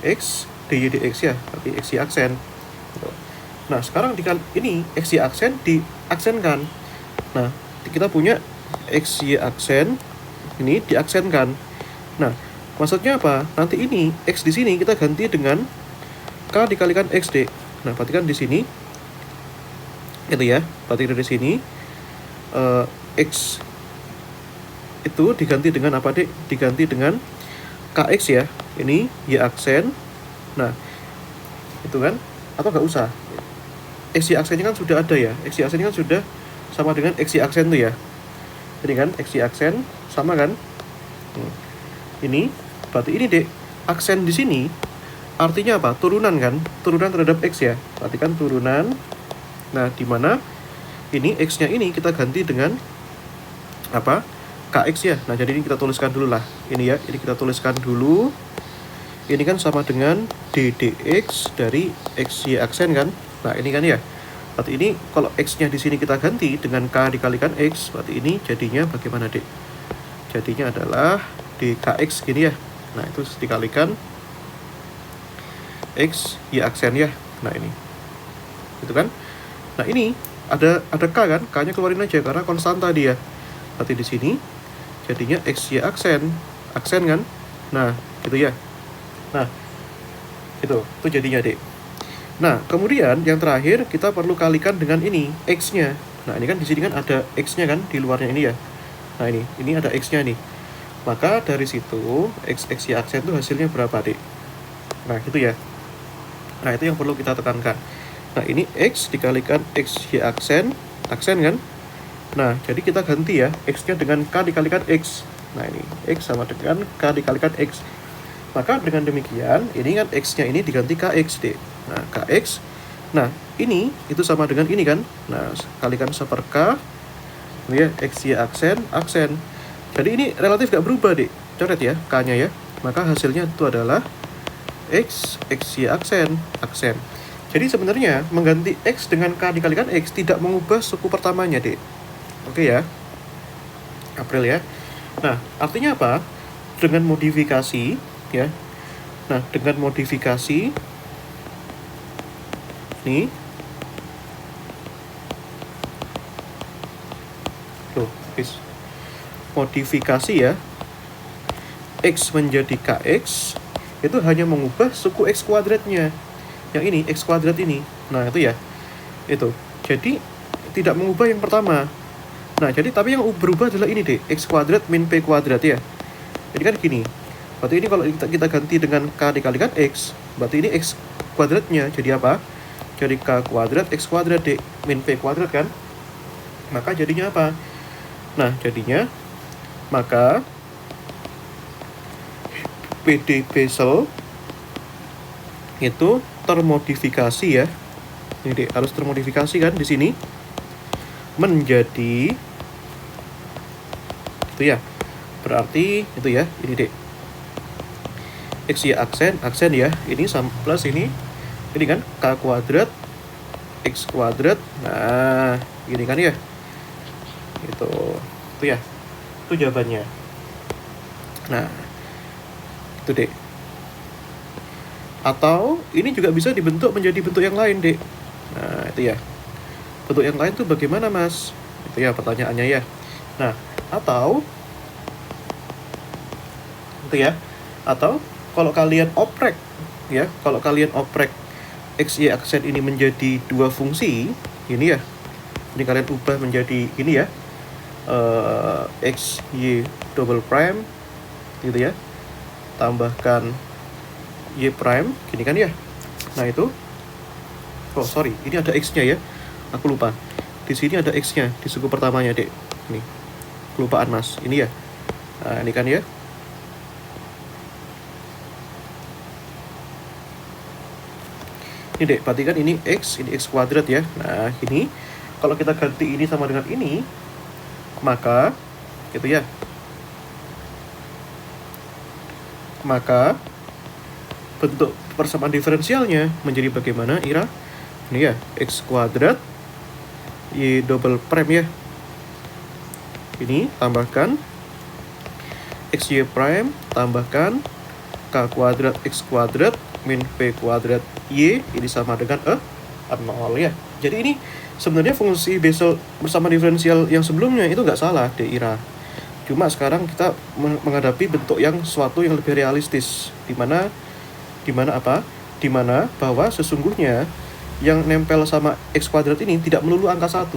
X DY DX ya, berarti XY aksen. Nah, sekarang ini XY aksen diaksenkan. Nah, kita punya XY aksen ini diaksenkan. Nah, maksudnya apa? Nanti ini X di sini kita ganti dengan K dikalikan X, Dek. Nah, berarti kan di sini gitu ya. Berarti dari sini X itu diganti dengan apa, Dek? Diganti dengan KX ya. Ini Y aksen. Nah, itu kan. Atau nggak usah. XY aksennya kan sudah ada ya. XY aksennya kan sudah sama dengan XY aksen tuh ya. Ini kan XY aksen sama kan? Ini berarti ini, Dek, aksen di sini artinya apa? Turunan kan? Turunan terhadap X ya. Berarti kan turunan. Nah, di mana ini X-nya ini kita ganti dengan apa? KX ya. Nah, jadi ini kita tuliskan dulu lah. Ini ya, ini kita tuliskan dulu. Ini kan sama dengan DDX dari XY aksen kan? Nah, ini kan ya. Berarti ini kalau X-nya di sini kita ganti dengan K dikalikan X, berarti ini jadinya bagaimana, Dek? Jadinya adalah DKX gini ya. Nah, itu dikalikan X Y aksen ya. Nah, ini. Itu kan? Nah, ini ada K kan? K-nya keluarin aja karena konstan tadi ya. Berarti di sini jadinya X Y aksen kan? Nah, gitu ya. Nah, itu jadinya, Dek. Nah, kemudian yang terakhir kita perlu kalikan dengan ini X-nya. Nah, ini kan di sini kan ada X-nya kan di luarnya ini ya. Nah, ini ada X-nya nih. Maka dari situ X Y aksen itu hasilnya berapa, Dek? Nah, gitu ya. Nah, itu yang perlu kita tekankan. Nah, ini X dikalikan X Y aksen kan? Nah, jadi kita ganti ya X-nya dengan K dikalikan X. Nah, ini X sama dengan K dikalikan X. Maka dengan demikian, ini kan X-nya ini diganti KX, Dek. Nah, KX. Nah, ini itu sama dengan ini kan. Nah, kalikan seper K. Ini ya, XY aksen. Jadi ini relatif gak berubah, Dek. Coret ya, K-nya ya. Maka hasilnya itu adalah XY aksen. Jadi sebenarnya mengganti X dengan K dikalikan X tidak mengubah suku pertamanya, Dek. Oke ya. April ya. Nah, artinya apa? Dengan modifikasi ya. Nah, dengan modifikasi nih. Loh, guys. Modifikasi ya. X menjadi KX itu hanya mengubah suku X kuadratnya. Yang ini X kuadrat ini. Nah, itu ya. Itu. Jadi tidak mengubah yang pertama. Nah, jadi tapi yang berubah adalah ini, deh, X kuadrat min P kuadrat ya. Jadi kan gini. Berarti ini kalau kita ganti dengan K dikalikan X, berarti ini X kuadratnya jadi apa? Jadi K kuadrat X kuadrat D min P kuadrat kan? Maka jadinya apa? Nah, jadinya maka PD Bessel itu termodifikasi ya. Ini dek, harus termodifikasi kan di sini menjadi itu ya. Berarti itu ya, ini dek. X y aksen ya. Ini plus ini kan k kuadrat x kuadrat. Nah, ini kan ya. Itu ya. Itu jawabannya. Nah, itu dek. Atau ini juga bisa dibentuk menjadi bentuk yang lain, dek. Nah, itu ya. Bentuk yang lain tuh bagaimana, Mas? Itu ya pertanyaannya ya. Nah, atau itu ya. Atau kalau kalian oprek ya, kalau kalian oprek x y aksen ini menjadi dua fungsi, ini ya. Ini kalian ubah menjadi ini ya. X y double prime gitu ya. Tambahkan y prime, gini kan ya. Nah, itu oh sorry, ini ada x-nya ya. Aku lupa. Di sini ada x-nya di suku pertamanya, dek. Ini kelupaan, Mas. Ini ya. Nah, ini kan ya. Ini dek, berarti kan ini x kuadrat ya. Nah, ini kalau kita ganti ini sama dengan ini, maka gitu ya. Maka bentuk persamaan diferensialnya menjadi bagaimana, Ira? Ini ya, x kuadrat y double prime ya. Ini tambahkan xy prime tambahkan k kuadrat x kuadrat min p kuadrat y, ini sama dengan 0 ya. Jadi ini sebenarnya fungsi Bessel bersama diferensial yang sebelumnya itu nggak salah, dek Ira. Cuma sekarang kita menghadapi bentuk yang suatu yang lebih realistis, dimana bahwa sesungguhnya yang nempel sama x kuadrat ini tidak melulu angka 1.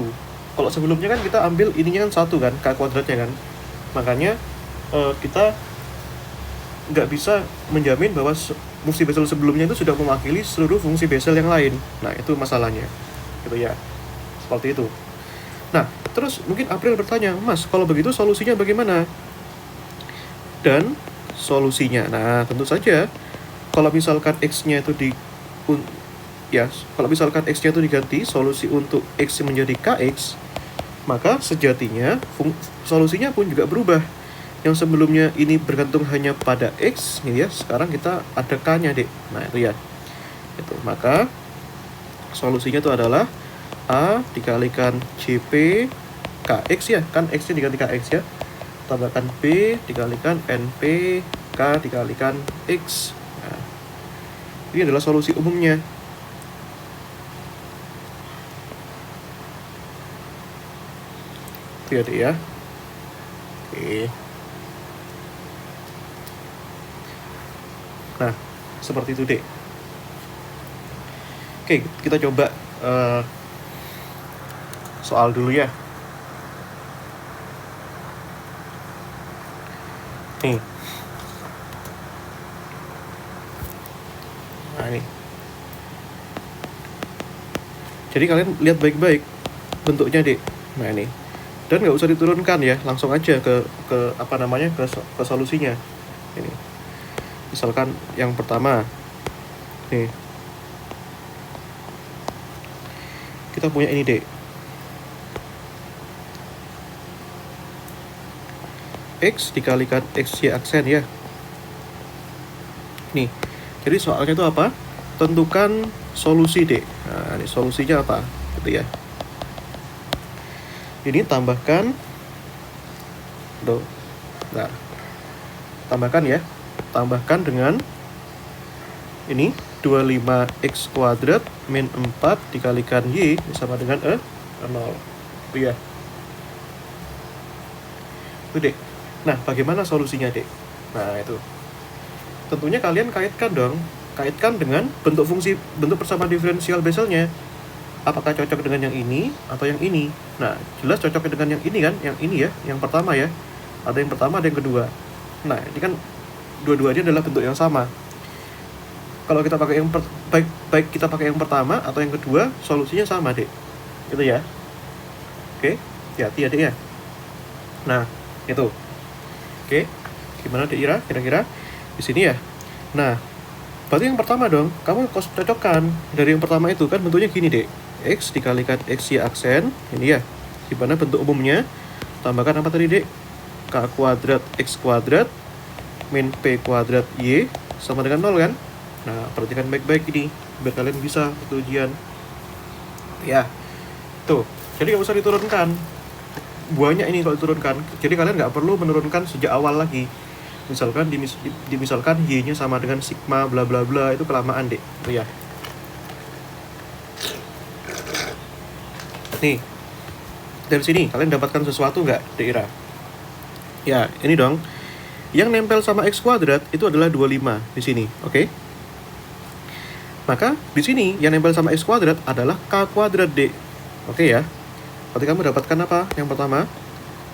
Kalau sebelumnya kan kita ambil ininya kan 1 kan, k kuadratnya kan. Makanya kita nggak bisa menjamin bahwa fungsi Bessel sebelumnya itu sudah mewakili seluruh fungsi Bessel yang lain. Nah, itu masalahnya. Gitu ya. Seperti itu. Nah, terus mungkin April bertanya, Mas, kalau begitu solusinya bagaimana? Dan solusinya, nah tentu saja kalau misalkan x-nya itu kalau misalkan x-nya itu diganti solusi untuk x menjadi kx, maka sejatinya solusinya pun juga berubah. Yang sebelumnya ini bergantung hanya pada x, ya, sekarang kita ada k-nya, dek. Nah, itu ya. Itu, maka solusinya itu adalah a dikalikan cp kx ya, kan x-nya diganti kx ya. Tambahkan b dikalikan np k dikalikan x. Nah, ini adalah solusi umumnya. Itu ya, dek ya. Oke. Nah, seperti itu, dek. Oke, kita coba soal dulu ya. Nih. Nah, ini. Jadi kalian lihat baik-baik bentuknya, dek. Nah, ini. Dan nggak usah diturunkan ya, langsung aja ke solusinya. Ini. Misalkan yang pertama, nih, kita punya ini, dek, x dikalikan xy aksen ya. Nih, jadi soalnya itu apa? Tentukan solusi, dek. Nah, ini solusinya apa? Gitu ya. Ini tambahkan, nah, tambahkan ya. Tambahkan dengan ini 25x kuadrat min 4 dikalikan y sama dengan 0. Itu ya. Itu, dek. Nah, bagaimana solusinya, dek? Nah, itu. Tentunya kalian kaitkan dengan bentuk persamaan diferensial Besselnya. Apakah cocok dengan yang ini atau yang ini? Nah, jelas cocok dengan yang ini kan, yang ini ya, yang pertama ya. Ada yang pertama, ada yang kedua. Nah, ini kan dua-duanya adalah bentuk yang sama. Kalau kita pakai yang baik kita pakai yang pertama atau yang kedua, solusinya sama, dek. Gitu ya. Oke, hati-hati ya, dek ya. Nah, itu. Oke. Gimana, dek Ira? Kira-kira di sini ya. Nah, Berarti yang pertama dong, kamu cocokkan dari yang pertama itu kan bentuknya gini dek. X dikalikan X Y aksen, ini ya. Dimana bentuk umumnya, tambahkan apa tadi dek? K kuadrat X kuadrat min P kuadrat Y sama dengan 0 kan? Nah, perhatikan baik-baik ini, biar kalian bisa waktu ujian. Ya, tuh. Jadi nggak usah diturunkan. Banyak ini kalau diturunkan. Jadi kalian nggak perlu menurunkan sejak awal lagi. Misalkan misalkan y-nya sama dengan sigma bla bla bla, itu kelamaan deh. Tuh ya. Nih. Dari sini kalian dapatkan sesuatu nggak, Deira? Ya, ini dong. Yang nempel sama x kuadrat itu adalah 25 di sini, oke? Maka di sini yang nempel sama x kuadrat adalah k kuadrat, D. Oke ya. Berarti kamu dapatkan apa? Yang pertama,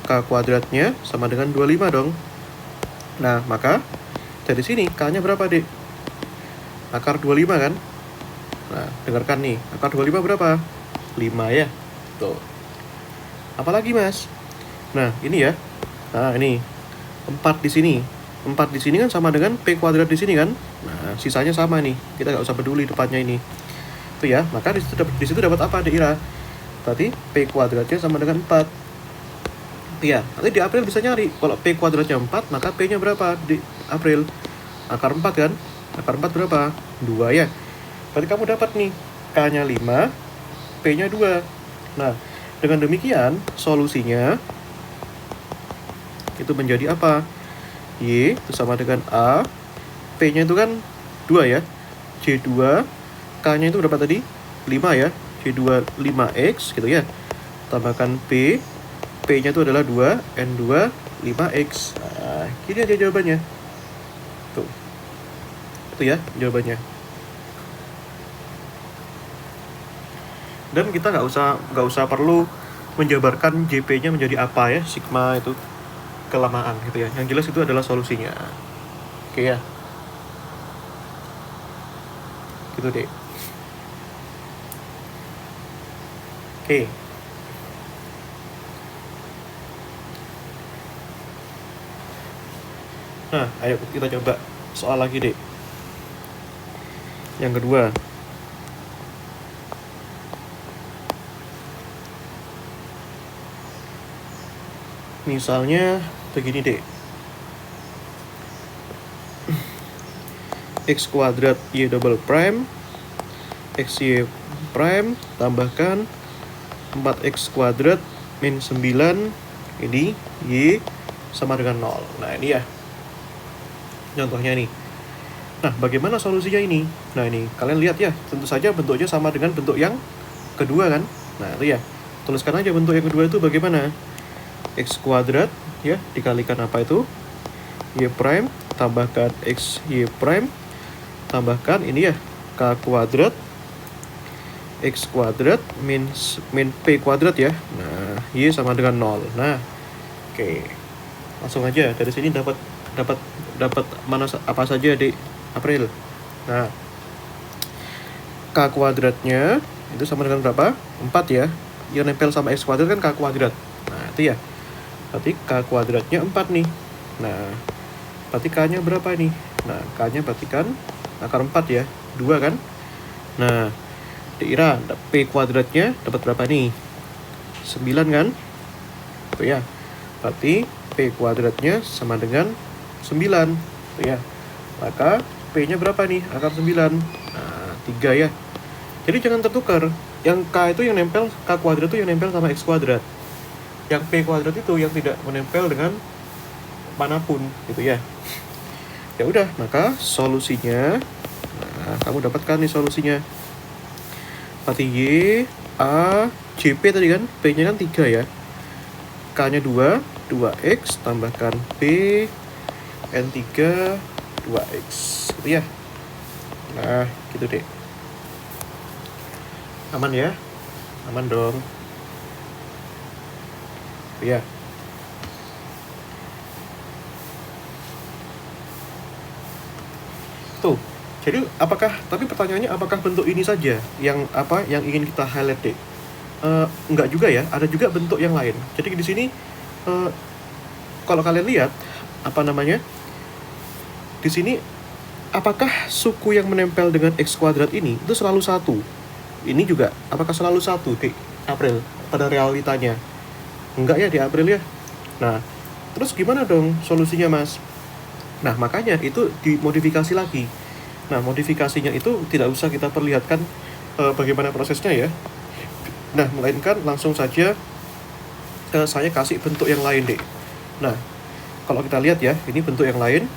k kuadratnya sama dengan 25 dong. Nah, maka dari sini k-nya berapa, Dek? Akar 25 kan? Nah, dengarkan nih. Akar 25 berapa? 5 ya. Tuh. Apalagi, Mas? Nah, ini ya. Nah, ini 4 di sini. 4 di sini kan sama dengan p kuadrat di sini kan? Nah, sisanya sama nih. Kita nggak usah peduli depannya ini. Itu ya. Maka di situ dapat apa, Dek Ira? Berarti p kuadratnya sama dengan 4. Iya, nanti di April bisa nyari. Kalau P kuadratnya 4, maka P-nya berapa di April? Akar 4 kan? Akar 4 berapa? 2 ya. Berarti kamu dapat nih, K-nya 5, P-nya 2. Nah, dengan demikian, solusinya itu menjadi apa? Y itu sama dengan A, P-nya itu kan 2 ya. J2, K-nya itu berapa tadi? 5 ya. J2 5X gitu ya. Tambahkan P, P-nya itu adalah 2, N2, 5X. Nah, ini aja jawabannya. Tuh. Itu ya jawabannya. Dan kita nggak usah perlu menjabarkan JP-nya menjadi apa ya, sigma itu kelamaan gitu ya. Yang jelas itu adalah solusinya. Oke ya. Gitu deh. Oke. Nah, ayo kita coba soal lagi deh. Yang kedua. Misalnya begini deh. X kuadrat Y double prime XY prime tambahkan 4X kuadrat min 9 ini Y sama dengan 0. Nah, ini ya contohnya nih. Nah, bagaimana solusinya ini? Nah, ini kalian lihat ya, tentu saja bentuknya sama dengan bentuk yang kedua kan? Nah, itu ya. Tuliskan aja bentuk yang kedua itu bagaimana? X kuadrat ya dikalikan apa itu? Y prime tambahkan X Y prime tambahkan ini ya K kuadrat X kuadrat min P kuadrat ya. Nah, Y sama dengan 0. Nah, oke. Langsung aja dari sini dapat mana apa saja di April. Nah, K kuadratnya itu sama dengan berapa? 4 ya. Yang nempel sama X kuadrat kan K kuadrat. Nah, itu ya. Berarti K kuadratnya 4 nih. Nah, berarti K-nya berapa nih? Nah, K-nya berarti kan akar 4 ya. 2 kan? Nah, Ira P kuadratnya dapat berapa nih? 9 kan? Tuh ya. Berarti P kuadratnya sama dengan 9. Tuh ya. Maka P-nya berapa nih? Akar 9. Nah, 3 ya. Jadi jangan tertukar. Yang K itu yang nempel, K kuadrat itu yang nempel sama X kuadrat. Yang P kuadrat itu yang tidak menempel dengan manapun gitu ya. Ya udah, maka solusinya kamu dapatkan nih solusinya. Berarti Y, A, JP tadi kan, P-nya kan 3 ya. K-nya 2, 2X tambahkan P, N3, 2X. Gitu ya. Nah, gitu deh. Aman ya? Aman dong. Ya. Tuh. Jadi tapi pertanyaannya apakah bentuk ini saja yang ingin kita highlight deh? Enggak juga ya, ada juga bentuk yang lain. Jadi di sini kalau kalian lihat di sini apakah suku yang menempel dengan X kuadrat ini itu selalu satu? Ini juga, apakah selalu satu di April pada realitanya? Enggak ya di April ya. Nah, terus gimana dong solusinya Mas? Nah, makanya itu dimodifikasi lagi. Nah, modifikasinya itu tidak usah kita perlihatkan bagaimana prosesnya ya. Nah, melainkan langsung saja saya kasih bentuk yang lain deh. Nah, kalau kita lihat ya, ini bentuk yang lain,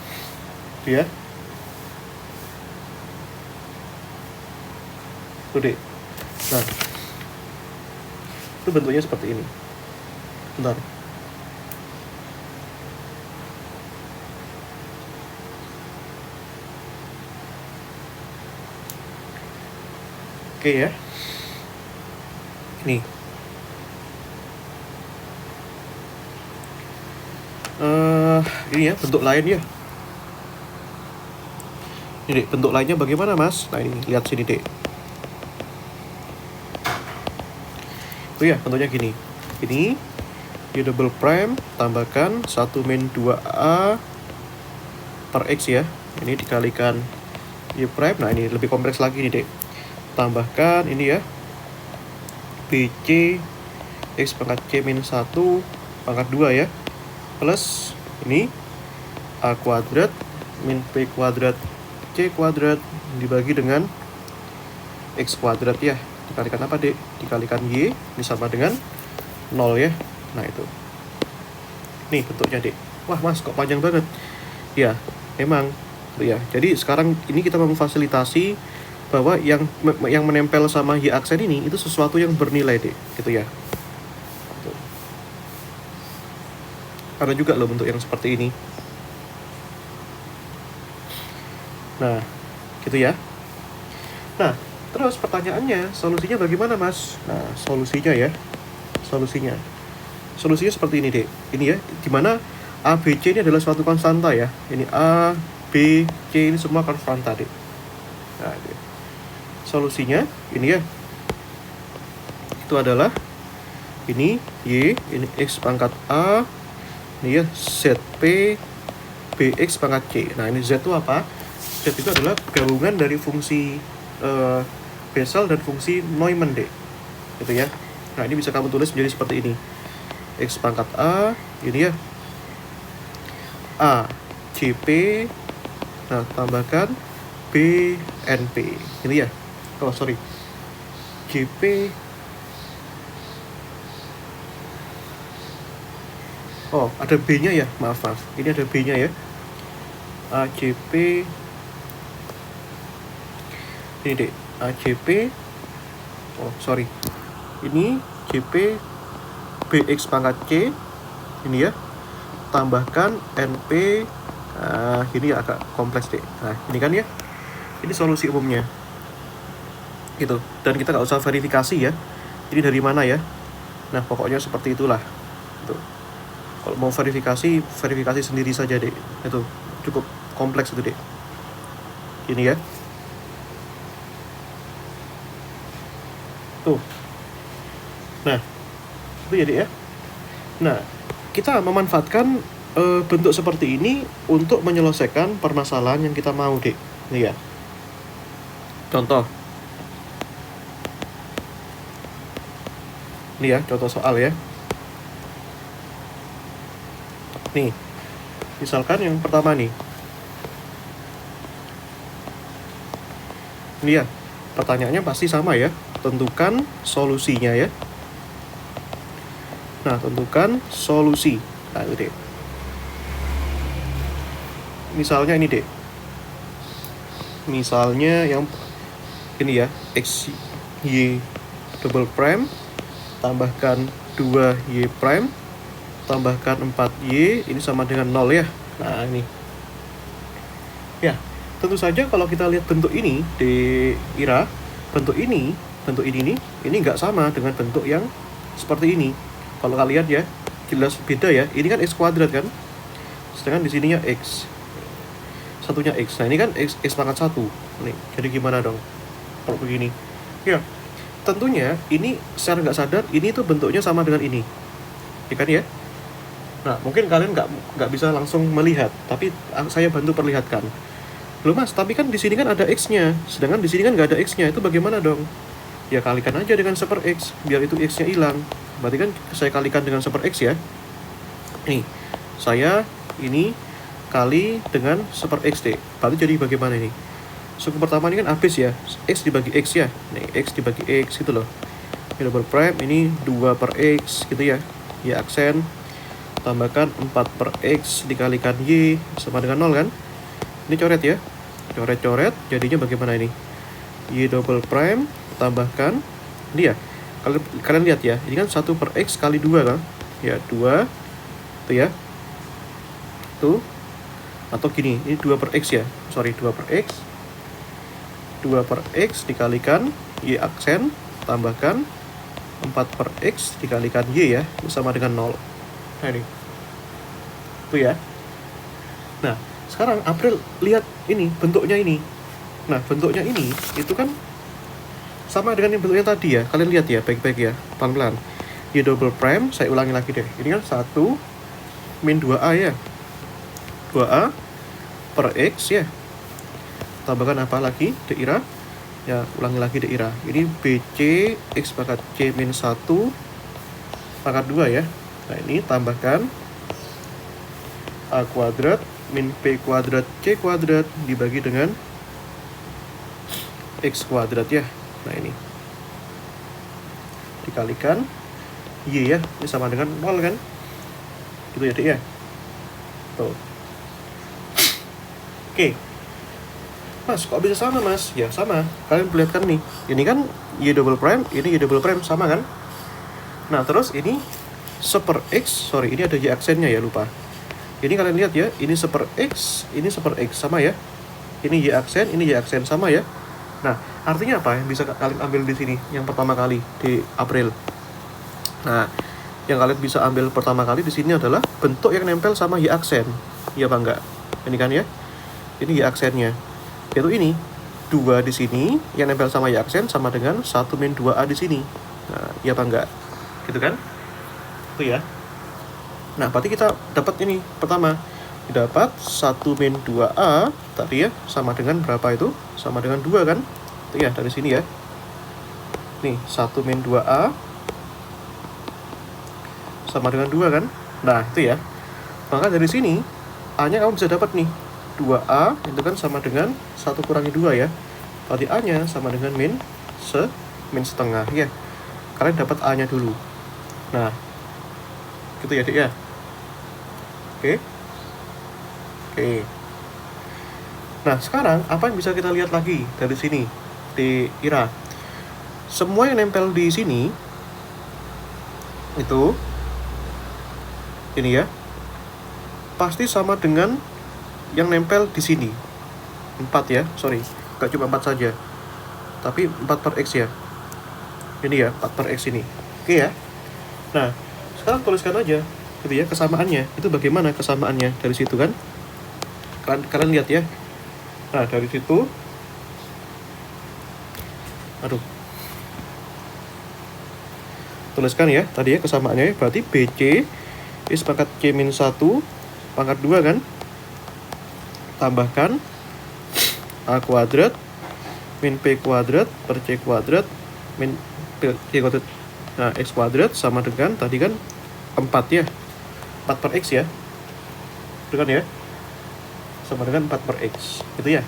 ya. Tuh deh. Nah, itu bentuknya seperti ini. Bentar. Oke ya. Ini. Ini ya bentuk lain ya. Ini dek, bentuk lainnya bagaimana Mas? Nah ini lihat sini dek. Oh ya bentuknya gini. Ini di double prime tambahkan 1 min 2a per x ya. Ini dikalikan y prime. Nah ini lebih kompleks lagi nih dek. Tambahkan ini ya bc x pangkat c min 1 pangkat 2 ya. Plus ini a kuadrat min p kuadrat c kuadrat dibagi dengan x kuadrat ya. Dikalikan apa dek? Dikalikan y, ini sama dengan 0 ya. Nah itu. Nih bentuknya dek. Wah mas kok panjang banget. Ya memang ya. Jadi sekarang ini kita memfasilitasi bahwa yang menempel sama y aksen ini itu sesuatu yang bernilai dek. Gitu ya. Ada juga loh bentuk yang seperti ini. Nah, gitu ya. Nah, terus pertanyaannya, solusinya bagaimana, Mas? Nah, solusinya ya. Solusinya seperti ini, Dek. Ini ya, dimana A, B, C ini adalah suatu konstanta ya. Ini A, B, C ini semua konstanta, Dek. Nah, Dek. Solusinya ini ya. Itu adalah ini Y, ini X pangkat A, ini ya ZP BX pangkat C. Nah ini Z itu apa? Z itu adalah gabungan dari fungsi Bessel dan fungsi Neumann deh, gitu ya. Nah ini bisa kamu tulis menjadi seperti ini. X pangkat A, ini ya A CP, nah tambahkan B NP, ini ya. Oh sorry, CP. Oh, ada B-nya ya, maaf. Ini ada B-nya ya. ACP. Ini deh, ACP. Oh, sorry. Ini CP BX pangkat C. Ini ya. Tambahkan NP. Ini agak kompleks deh. Nah, ini kan ya. Ini solusi umumnya. Gitu. Dan kita nggak usah verifikasi ya. Ini dari mana ya? Nah, pokoknya seperti itulah. Gitu. Kalau mau verifikasi sendiri saja deh. Itu cukup kompleks itu deh. Ini ya. Tuh. Nah, itu ya deh ya. Nah, kita memanfaatkan bentuk seperti ini untuk menyelesaikan permasalahan yang kita mau deh. Ini ya. Contoh. Ini ya, contoh soal ya. Nih, misalkan yang pertama nih. Ini ya, pertanyaannya pasti sama ya. Tentukan solusinya ya. Nah, tentukan solusi. Nah, ini deh. Misalnya ini deh. Misalnya yang ini ya, X, Y double prime, tambahkan 2Y prime, tambahkan 4Y, ini sama dengan 0 ya. Nah ini ya, tentu saja kalau kita lihat bentuk ini di Ira, bentuk ini nih, ini nggak sama dengan bentuk yang seperti ini. Kalau kalian ya, jelas beda ya. Ini kan X kuadrat kan, sedangkan di sininya X, satunya X. Nah ini kan X pangkat 1 nih. Jadi gimana dong kalau begini ya? Tentunya ini secara nggak sadar ini tuh bentuknya sama dengan ini, ya kan ya. Nah, mungkin kalian nggak bisa langsung melihat, tapi saya bantu perlihatkan. Loh Mas, tapi kan di sini kan ada X-nya, sedangkan di sini kan nggak ada X-nya, itu bagaimana dong? Ya kalikan aja dengan 1/X, biar itu X-nya hilang. Berarti kan saya kalikan dengan 1/X ya. Nih, saya ini kali dengan 1/X deh. Berarti jadi bagaimana ini? Suku pertama ini kan habis ya, X dibagi X ya. Nih, X dibagi X gitu loh. Ini double prime, ini 2/X gitu ya. Y aksen, tambahkan 4/X dikalikan Y sama dengan 0 kan? Ini coret ya. Coret-coret, jadinya bagaimana ini? Y double prime, tambahkan, ini ya. Kalian lihat ya, ini kan 1/X kali 2 kan? Ya, 2, tuh ya. Tuh. Atau gini, ini 2/X ya. Sorry, 2/X. 2/X dikalikan Y aksen, tambahkan 4/X dikalikan Y ya, sama dengan 0. Nah ini. Tuh ya. Nah, sekarang April lihat ini, bentuknya ini. Nah, bentuknya ini, itu kan sama dengan yang bentuknya tadi ya. Kalian lihat ya, baik-baik ya, pelan-pelan. Y double prime, saya ulangi lagi deh. Ini kan 1 min 2A ya. 2A per X ya. Tambahkan apa lagi? Daerah. Ya, ulangi lagi daerah. Ini BC X pangkat C min 1 pangkat 2 ya. Nah, ini tambahkan A kuadrat min P kuadrat C kuadrat dibagi dengan X kuadrat ya. Nah, ini dikalikan Y ya. Ini sama dengan 0 kan? Gitu ya, Dek ya. Tuh. Oke. Mas, kok bisa sama Mas? Ya sama, kalian perlihatkan nih. Ini kan Y double prime, ini Y double prime, sama kan? Nah, terus ini 1/X, sorry, ini ada Y aksennya ya, lupa. Ini kalian lihat ya, ini 1/X, ini 1/X, sama ya. Ini Y aksen, ini Y aksen, sama ya. Nah, artinya apa yang bisa kalian ambil di sini, yang pertama kali, di April? Nah, yang kalian bisa ambil pertama kali di sini adalah bentuk yang nempel sama Y aksen. Iya apa enggak? Ini kan ya, ini Y aksennya. Yaitu ini 2 di sini yang nempel sama Y aksen sama dengan 1 min 2A di sini. Nah, iya apa enggak? Gitu kan? Itu ya. Nah, berarti kita dapat ini pertama. Dapat 1 min 2A tadi ya, sama dengan berapa itu? Sama dengan 2 kan? Itu ya, dari sini ya. Nih, 1 min 2A sama dengan 2 kan? Nah, itu ya. Maka dari sini A-nya kamu bisa dapat nih 2A itu kan sama dengan 1 kurangi 2 ya. Berarti A-nya sama dengan min setengah ya. Kalian dapat A-nya dulu. Nah, gitu ya, Dik ya. Oke. Nah, sekarang apa yang bisa kita lihat lagi dari sini di Ira? Semua yang nempel di sini itu ini ya. Pasti sama dengan yang nempel di sini. 4 ya, sorry. Gak cuma 4 saja. Tapi 4/X ya. Ini ya, 4/X ini. Oke ya. Nah, sekarang tuliskan aja gitu ya kesamaannya. Itu bagaimana kesamaannya dari situ kan? Kalian lihat ya. Nah, dari situ tuliskan ya tadi ya kesamaannya ya. Berarti BC is pangkat C min 1 pangkat 2 kan? Tambahkan A kuadrat min P kuadrat per C kuadrat min C kuadrat. Nah, X kuadrat sama dengan tadi kan 4 ya. 4/X ya. Itu kan ya. Sama dengan 4/X. Itu ya.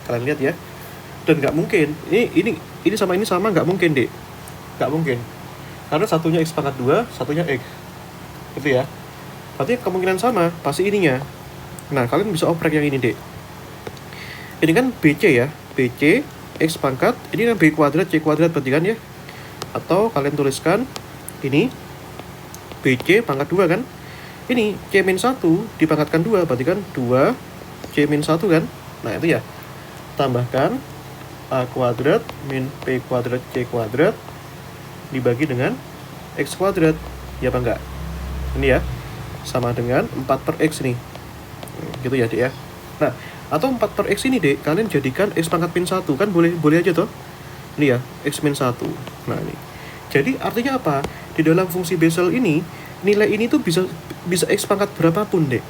Kalian lihat ya. Dan nggak mungkin. Ini sama ini sama nggak mungkin, Dek. Nggak mungkin. Karena satunya X pangkat 2, satunya X. Gitu ya. Berarti kemungkinan sama, pasti ininya. Nah, kalian bisa oprek yang ini, Dek. Ini kan BC ya. BC X pangkat, ini kan B kuadrat C kuadrat berarti kan ya. Atau kalian tuliskan ini BC pangkat 2 kan. Ini C min 1 dipangkatkan 2 berarti kan 2 C min 1 kan. Nah, itu ya. Tambahkan A kuadrat min P kuadrat C kuadrat dibagi dengan X kuadrat. Ya apa enggak? Ini ya. Sama dengan 4/X nih. Gitu ya, Dek ya. Nah, atau 4/X ini, Dek, kalian jadikan X pangkat min 1 kan boleh aja toh. Ini ya, X min 1. Nah, ini. Jadi artinya apa? Di dalam fungsi Bessel ini, nilai ini tuh bisa X pangkat berapapun, Dek.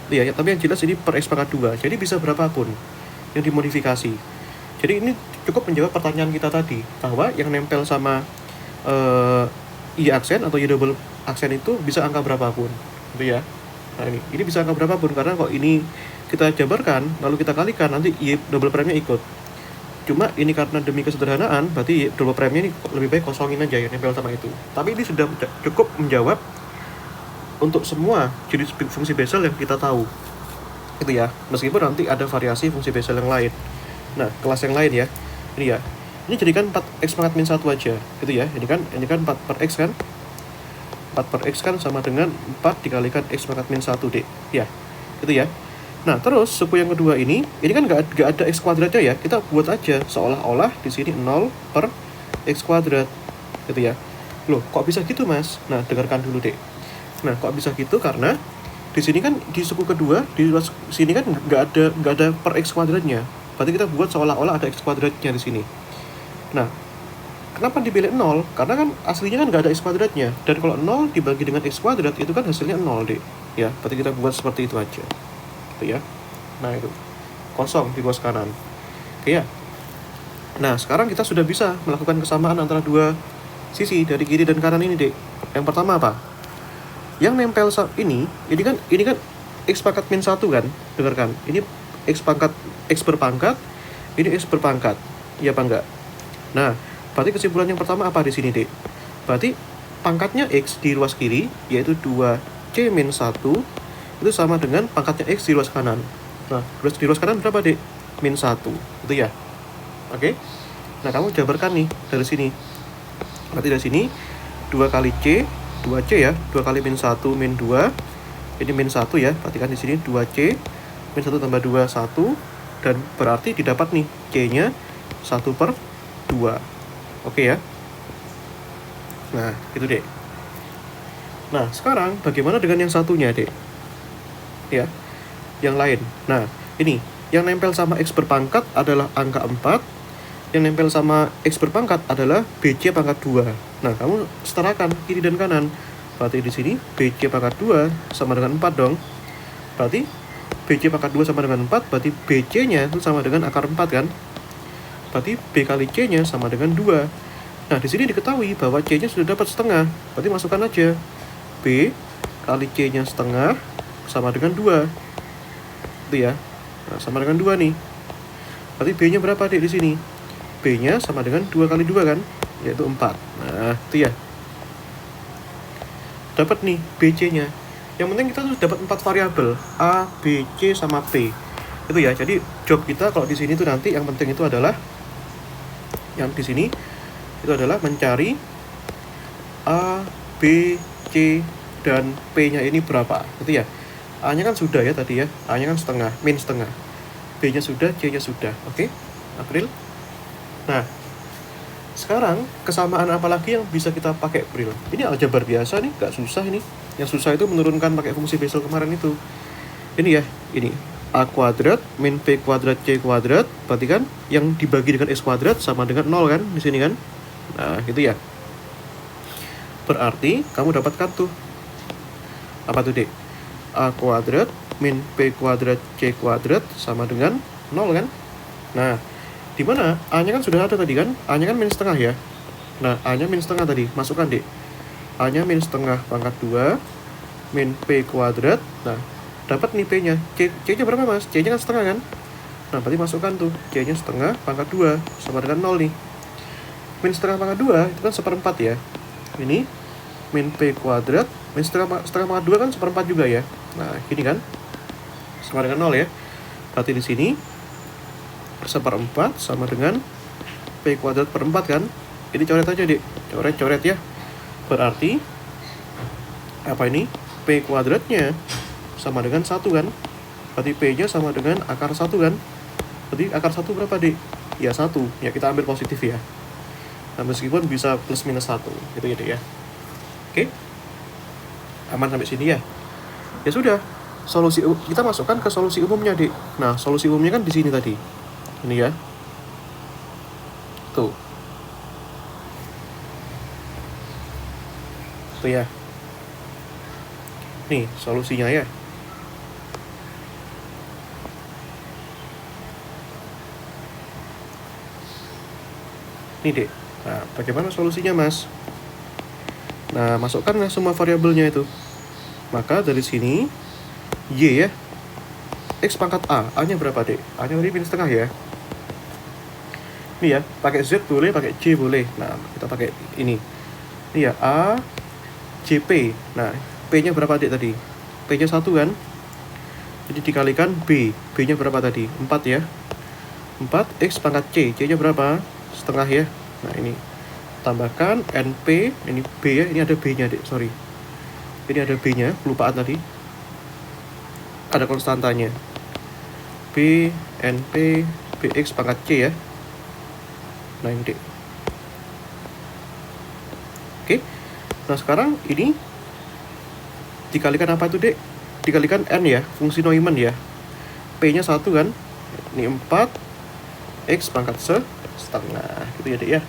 Ya, tapi yang jelas ini per X pangkat 2. Jadi bisa berapapun. yang dimodifikasi. Jadi ini cukup menjawab pertanyaan kita tadi, bahwa yang nempel sama I aksen atau Y double aksen itu bisa angka berapapun, gitu ya. Nah ini bisa angka berapapun, karena kok ini kita jabarkan lalu kita kalikan, nanti Y double prime-nya ikut. Cuma ini karena demi kesederhanaan, berarti Y double prime-nya ini lebih baik kosongin aja ya, nempel sama itu. Tapi ini sudah cukup menjawab untuk semua jenis fungsi Bessel yang kita tahu, gitu ya. Meskipun nanti ada variasi fungsi Bessel yang lain. Nah, kelas yang lain ya, ini ya. Ini jadikan 4x pangkat min 1 aja, gitu ya. Ini kan 4 per x kan. 4 per x kan sama dengan 4 dikalikan x pangkat min 1, Dek. Ya, gitu ya. Nah, terus suku yang kedua ini kan nggak ada x kuadratnya ya. Kita buat aja seolah-olah di sini 0 per x kuadrat, gitu ya. Loh, kok bisa gitu, Mas? Nah, dengarkan dulu, Dek. Nah, kok bisa gitu? Karena di sini kan di suku kedua, di sini kan nggak ada per x kuadratnya. Berarti kita buat seolah-olah ada x kuadratnya di sini. Nah, kenapa dipilih 0? Karena kan aslinya kan nggak ada x kuadratnya. Dan kalau 0 dibagi dengan x kuadrat, itu kan hasilnya 0, Dek. Ya, berarti kita buat seperti itu aja. Gitu ya. Nah, itu. Kosong di ruas kanan. Oke ya. Nah, sekarang kita sudah bisa melakukan kesamaan antara dua sisi dari kiri dan kanan ini, Dek. Yang pertama apa? Yang nempel ini kan x pangkat min 1 kan? Dengarkan. Ini x berpangkat, ini x berpangkat. Iya apa enggak? Nah, berarti kesimpulan yang pertama apa di sini, Dek? Berarti pangkatnya x di ruas kiri, yaitu 2c min 1, itu sama dengan pangkatnya x di ruas kanan. Nah, di ruas kanan berapa, Dek? Min 1, itu ya. Oke? Nah, kamu jabarkan nih dari sini. Berarti dari sini 2 kali c, 2c ya, 2 kali min 1 min 2. Ini min 1 ya, berarti kan di sini 2c min 1 tambah 2, 1. Dan berarti didapat nih c-nya 1 per 2. Oke ya. Nah, itu, Dek. Nah, sekarang bagaimana dengan yang satunya, Dek? Ya, yang lain. Nah, ini yang nempel sama x berpangkat adalah angka 4. Yang nempel sama x berpangkat adalah bc pangkat 2. Nah, kamu setarakan kiri dan kanan. Berarti di sini bc pangkat 2 sama dengan 4 dong. Berarti bc pangkat 2 sama dengan 4, berarti bc-nya itu sama dengan akar 4 kan? Berarti b kali c-nya sama dengan 2. Nah, di sini diketahui bahwa c-nya sudah dapat setengah. Berarti masukkan aja b kali c-nya setengah sama dengan 2. Itu ya. Nah, sama dengan 2 nih. Berarti b-nya berapa, Dek, di sini? B-nya sama dengan 2 kali 2 kan? Yaitu 4. Nah, itu ya. Dapat nih bc-nya. Yang penting kita tuh dapat 4 variabel, A, B, C sama P. Itu ya. Jadi job kita kalau di sini tuh nanti yang penting itu adalah yang di sini itu adalah mencari A, B, C dan P-nya ini berapa. Gitu ya. A-nya kan sudah ya tadi ya. A-nya kan setengah, min setengah. B-nya sudah, C-nya sudah. Oke? April. Nah, sekarang kesamaan apa lagi yang bisa kita pakai, April? Ini aljabar biasa nih, gak susah ini. Yang susah itu menurunkan pakai fungsi Bessel kemarin itu. Ini ya, ini A kuadrat min P kuadrat C kuadrat. Berarti kan yang dibagi dengan X kuadrat sama dengan 0 kan di sini kan. Nah, gitu ya. Berarti kamu dapatkan tuh apa tuh, Dek? A kuadrat min P kuadrat C kuadrat sama dengan 0 kan. Nah, di mana A-nya kan sudah ada tadi kan. A-nya kan min setengah ya. Nah, A-nya min setengah tadi. Masukkan, Dek. A-nya min setengah pangkat 2 min P kuadrat. Nah, dapat nih P-nya. C-nya berapa, Mas? C-nya kan setengah kan? Nah, berarti masukkan tuh C-nya setengah pangkat 2 sama dengan 0 nih. Min setengah pangkat 2 itu kan seperempat ya. Ini min P kuadrat min setengah pangkat 2 kan seperempat juga ya. Nah, gini kan sama dengan 0 ya. Berarti di sini seperempat sama dengan P kuadrat per 4 kan. Ini coret aja, Dek. Coret ya. Berarti apa ini? P kuadratnya sama dengan 1 kan. Berarti P-nya sama dengan akar 1 kan. Berarti akar 1 berapa, Dek? Ya 1. Ya kita ambil positif ya. Nah, meskipun bisa plus minus 1. Gitu ya, Dek ya. Oke. Aman sampai sini ya. Ya sudah. Solusi kita masukkan ke solusi umumnya, Dek. Nah, solusi umumnya kan di sini tadi. Ini ya. Tuh. Tuh ya. Nih, solusinya ya. Nih dek. Nah, bagaimana solusinya mas? Nah, masukkanlah semua variabelnya itu. Maka dari sini Y ya, X pangkat A nya berapa dek? A nya tadi min setengah ya. Ini ya, pakai Z boleh, pakai J boleh. Nah, kita pakai ini. Ini ya, A, JP. Nah, P nya berapa dek tadi? P nya 1 kan? Jadi dikalikan B. B nya berapa tadi? 4 ya. 4 X pangkat C. C nya berapa? Setengah ya. Nah, ini tambahkan NP, ini B ya, ini ada B nya dek, sorry. Ini ada B nya, kelupaan tadi. Ada konstantanya. B, NP, BX pangkat C ya. Nah, ini dek. Oke. Nah, sekarang ini dikalikan apa itu dek? Dikalikan N ya, fungsi Neumann ya. P nya 1 kan? Ini 4 X pangkat setengah, gitu ya dek ya.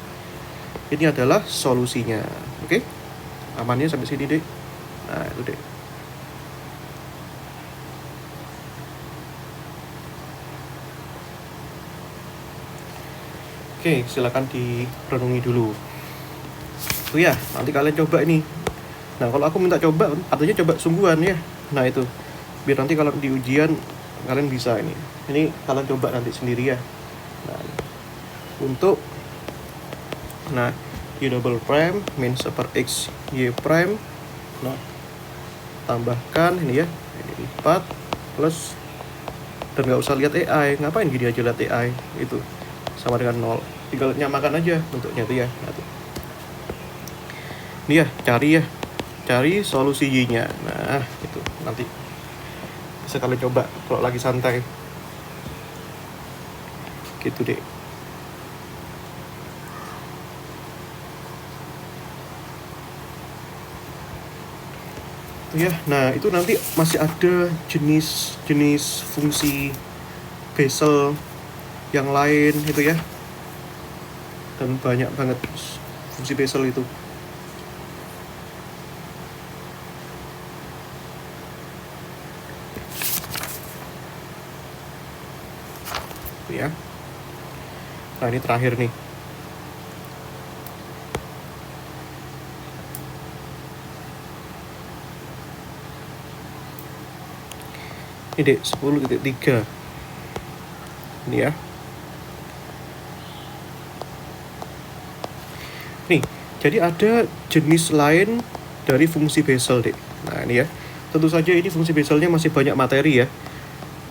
Ini adalah solusinya. Oke? Amannya sampai sini dek. Nah, itu dek. Oke, silakan direnungi dulu. Itu ya, nanti kalian coba ini. Nah, kalau aku minta coba, artinya coba sungguhan ya. Nah, itu. Biar nanti kalau di ujian kalian bisa ini. Ini kalian coba nanti sendiri ya. Nah, untuk Y double prime min 1 X Y prime. Nah, tambahkan ini ya. Ini 4 plus, dan nggak usah lihat AI. Ngapain gini aja lihat AI? Itu sama dengan 0. Tinggal nyamakan aja bentuknya itu ya. Nah, tuh. Ini ya, cari solusi Y-nya. Nah, itu nanti bisa kalian coba kalau lagi santai. Gitu deh. Ya, nah itu nanti masih ada jenis fungsi Bessel yang lain itu ya. Dan banyak banget fungsi Bessel itu. Ya. Nah, ini terakhir nih. Ini dek 10.3. Ini ya. Nih, jadi ada jenis lain dari fungsi Bessel dek. Nah, ini ya. Tentu saja ini fungsi Besselnya masih banyak materi ya.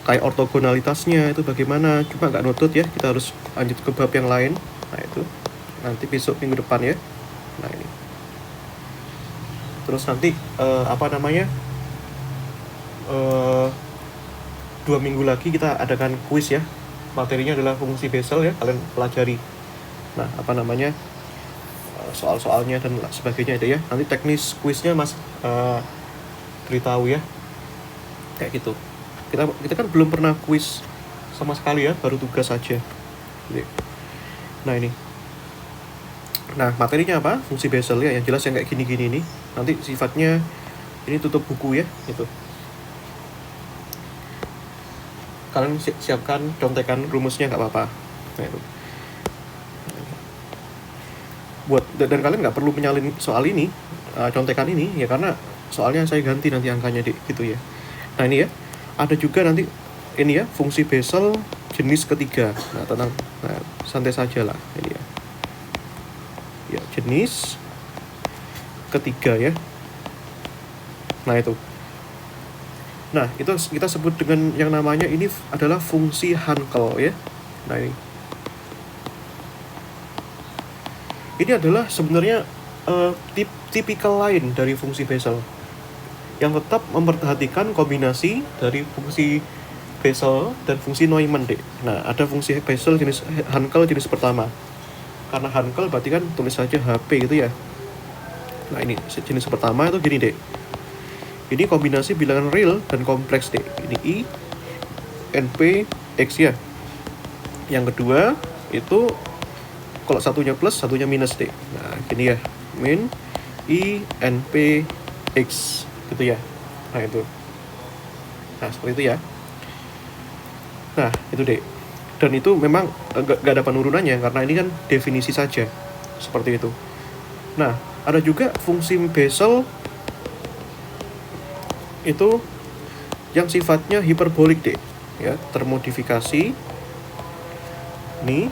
Kayak ortogonalitasnya itu bagaimana, cuma nggak nutut ya, kita harus lanjut ke bab yang lain. Nah, itu nanti besok minggu depan ya. Nah, ini terus nanti 2 minggu lagi kita adakan kuis ya. Materinya adalah fungsi Bessel ya, kalian pelajari. Nah, soal-soalnya dan sebagainya itu ya. Nanti teknis kuisnya mas beritahu ya, kayak gitu. Kita kan belum pernah kuis sama sekali ya, baru tugas saja. Nah, ini. Nah, materinya apa? Fungsi Bessel ya, yang jelas yang kayak gini-gini nih. Nanti sifatnya ini tutup buku ya, gitu. Kalian siapkan contekan rumusnya, nggak apa-apa. Nah, itu. Dan kalian nggak perlu menyalin soal ini, contekan ini ya, karena soalnya saya ganti nanti angkanya gitu ya. Nah, ini ya. Ada juga nanti ini ya, fungsi Bessel jenis ketiga. Nah, santai saja lah ini ya. Ya, jenis ketiga ya. Nah, itu. Nah, itu kita sebut dengan yang namanya ini adalah fungsi Hankel ya. Nah, ini adalah sebenarnya tipikal lain dari fungsi Bessel yang tetap memperhatikan kombinasi dari fungsi Bessel dan fungsi Neumann dek. Nah, ada fungsi Bessel jenis Hankel jenis pertama. Karena Hankel berarti kan tulis saja HP gitu ya. Nah, ini jenis pertama itu gini dek. Ini kombinasi bilangan real dan kompleks dek. Ini I, NP, X ya. Yang kedua itu kalau satunya plus, satunya minus dek. Nah, gini ya. Min I, NP, X gitu ya. Nah, itu. Nah, seperti itu ya. Nah, itu dek. Dan itu memang nggak ada penurunannya karena ini kan definisi saja seperti itu. Nah, ada juga fungsi Bessel itu yang sifatnya hiperbolik deh, ya, termodifikasi nih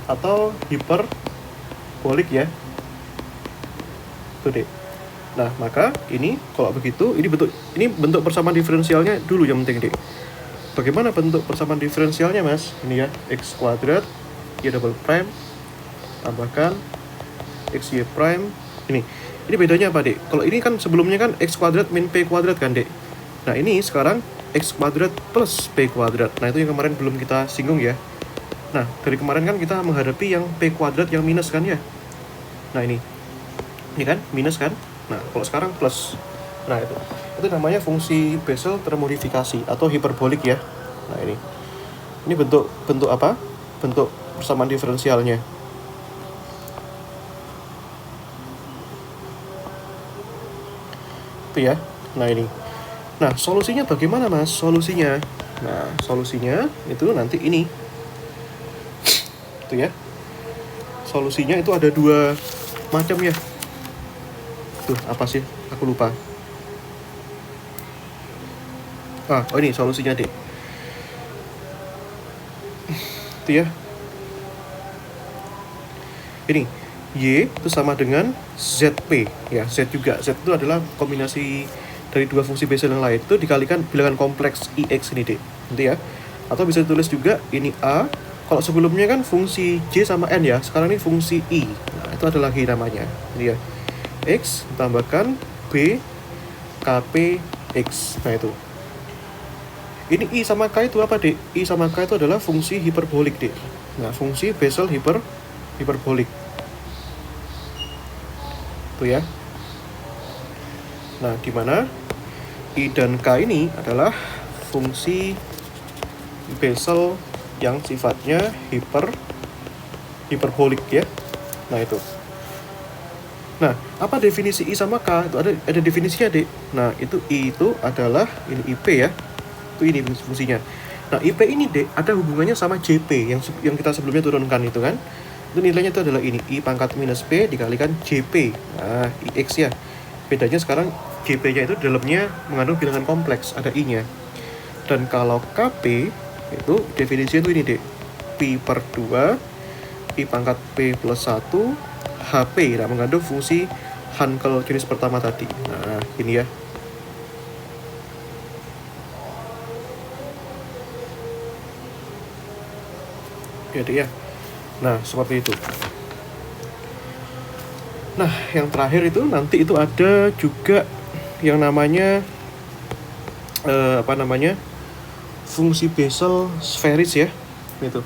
atau hiperbolik ya, tuh deh. Nah, maka ini kalau begitu ini bentuk persamaan diferensialnya dulu yang penting deh. Bagaimana bentuk persamaan diferensialnya, Mas? Ini ya, x kuadrat y double prime tambahkan xy prime. Ini bedanya apa, Dek? Kalau ini kan sebelumnya kan x kuadrat min p kuadrat kan, Dek? Nah, ini sekarang x kuadrat plus p kuadrat. Nah, itu yang kemarin belum kita singgung ya. Nah, dari kemarin kan kita menghadapi yang p kuadrat yang minus kan ya. Nah, ini kan minus kan. Nah, kalau sekarang plus. Nah, itu namanya fungsi Bessel termodifikasi atau hiperbolik ya. Nah, ini bentuk apa? Bentuk persamaan diferensialnya. Itu ya. Nah, ini. Nah, solusinya bagaimana, Mas? Solusinya. Nah, solusinya itu nanti ini. Itu ya. Solusinya itu ada 2 macam ya. Tuh, apa sih? Aku lupa. Oh ini solusinya, Dek. Itu ya. Ini Y itu sama dengan ZP ya, Z juga. Z itu adalah kombinasi dari 2 fungsi Bessel yang lain. Itu dikalikan bilangan kompleks IX ini, Dek. Nanti ya. Atau bisa ditulis juga ini A. Kalau sebelumnya kan fungsi J sama N ya, sekarang ini fungsi I. Nah, itu ada lagi namanya. Ini ya. X tambahkan B KP X. Nah, itu. Ini I sama K itu apa, Dek? I sama K itu adalah fungsi hiperbolik, Dek. Nah, fungsi Bessel hiperbolik. Tuh ya. Nah, di mana I dan K ini adalah fungsi Bessel yang sifatnya hiperbolik ya. Nah, itu. Nah, apa definisi I sama K? Itu ada definisinya, Dek. Nah, itu I itu adalah ini IP ya. Itu ini fungsinya. Nah, IP ini, Dek, ada hubungannya sama JP yang kita sebelumnya turunkan itu kan. Itu nilainya itu adalah ini I pangkat minus P dikalikan JP. Nah, IX ya. Bedanya sekarang JP-nya itu dalamnya mengandung bilangan kompleks, ada I-nya. Dan kalau KP itu definisinya itu ini, Dek. Pi per 2 I pangkat P plus 1 HP. Nah, mengandung fungsi Hankel jenis pertama tadi. Nah, ini ya. Jadi ya. Nah, seperti itu. Nah, yang terakhir itu nanti itu ada juga yang namanya fungsi Bessel sferis ya. Itu.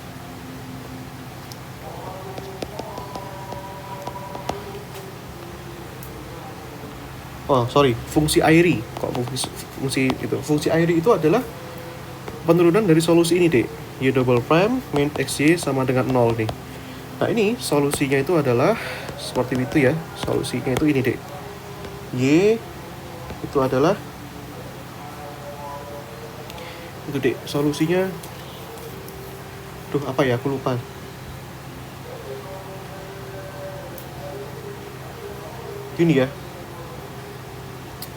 Oh, sorry, fungsi Airy. Kok fungsi itu? Fungsi Airy itu adalah penurunan dari solusi ini, Dek. Y double prime min XY sama dengan 0 nih. Nah, ini solusinya itu adalah seperti itu ya. Solusinya itu ini, Dek. Y itu adalah itu, Dek. Solusinya apa ya? Aku lupa. Gini ya.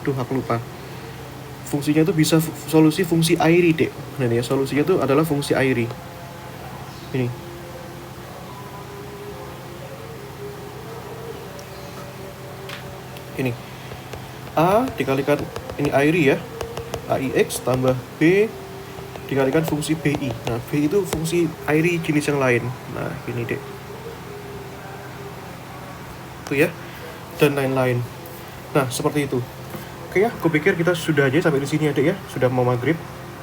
Aku lupa. Fungsinya itu bisa solusi fungsi Airy, Dek. Nah, ini ya, solusinya itu adalah fungsi Airy. Ini. Ini. A dikalikan ini Airy ya. AIX tambah B dikalikan fungsi BI. Nah, B itu fungsi Airy jenis yang lain. Nah, ini, Dek. Itu ya. Dan lain-lain. Nah, seperti itu. Oke ya, aku pikir kita sudah aja sampai di sini ya, Dek ya. Sudah mau maghrib.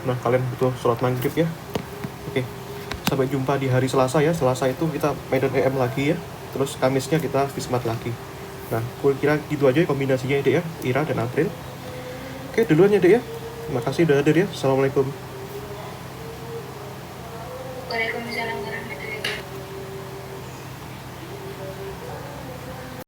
Nah, kalian butuh sholat maghrib ya. Oke. Sampai jumpa di hari Selasa ya. Selasa itu kita Medan EM lagi ya. Terus Kamisnya kita Fismat lagi. Nah, aku kira gitu aja kombinasinya, Dek ya. Ira dan April. Oke, duluan ya, Dek ya. Terima kasih udah hadir ya. Assalamualaikum.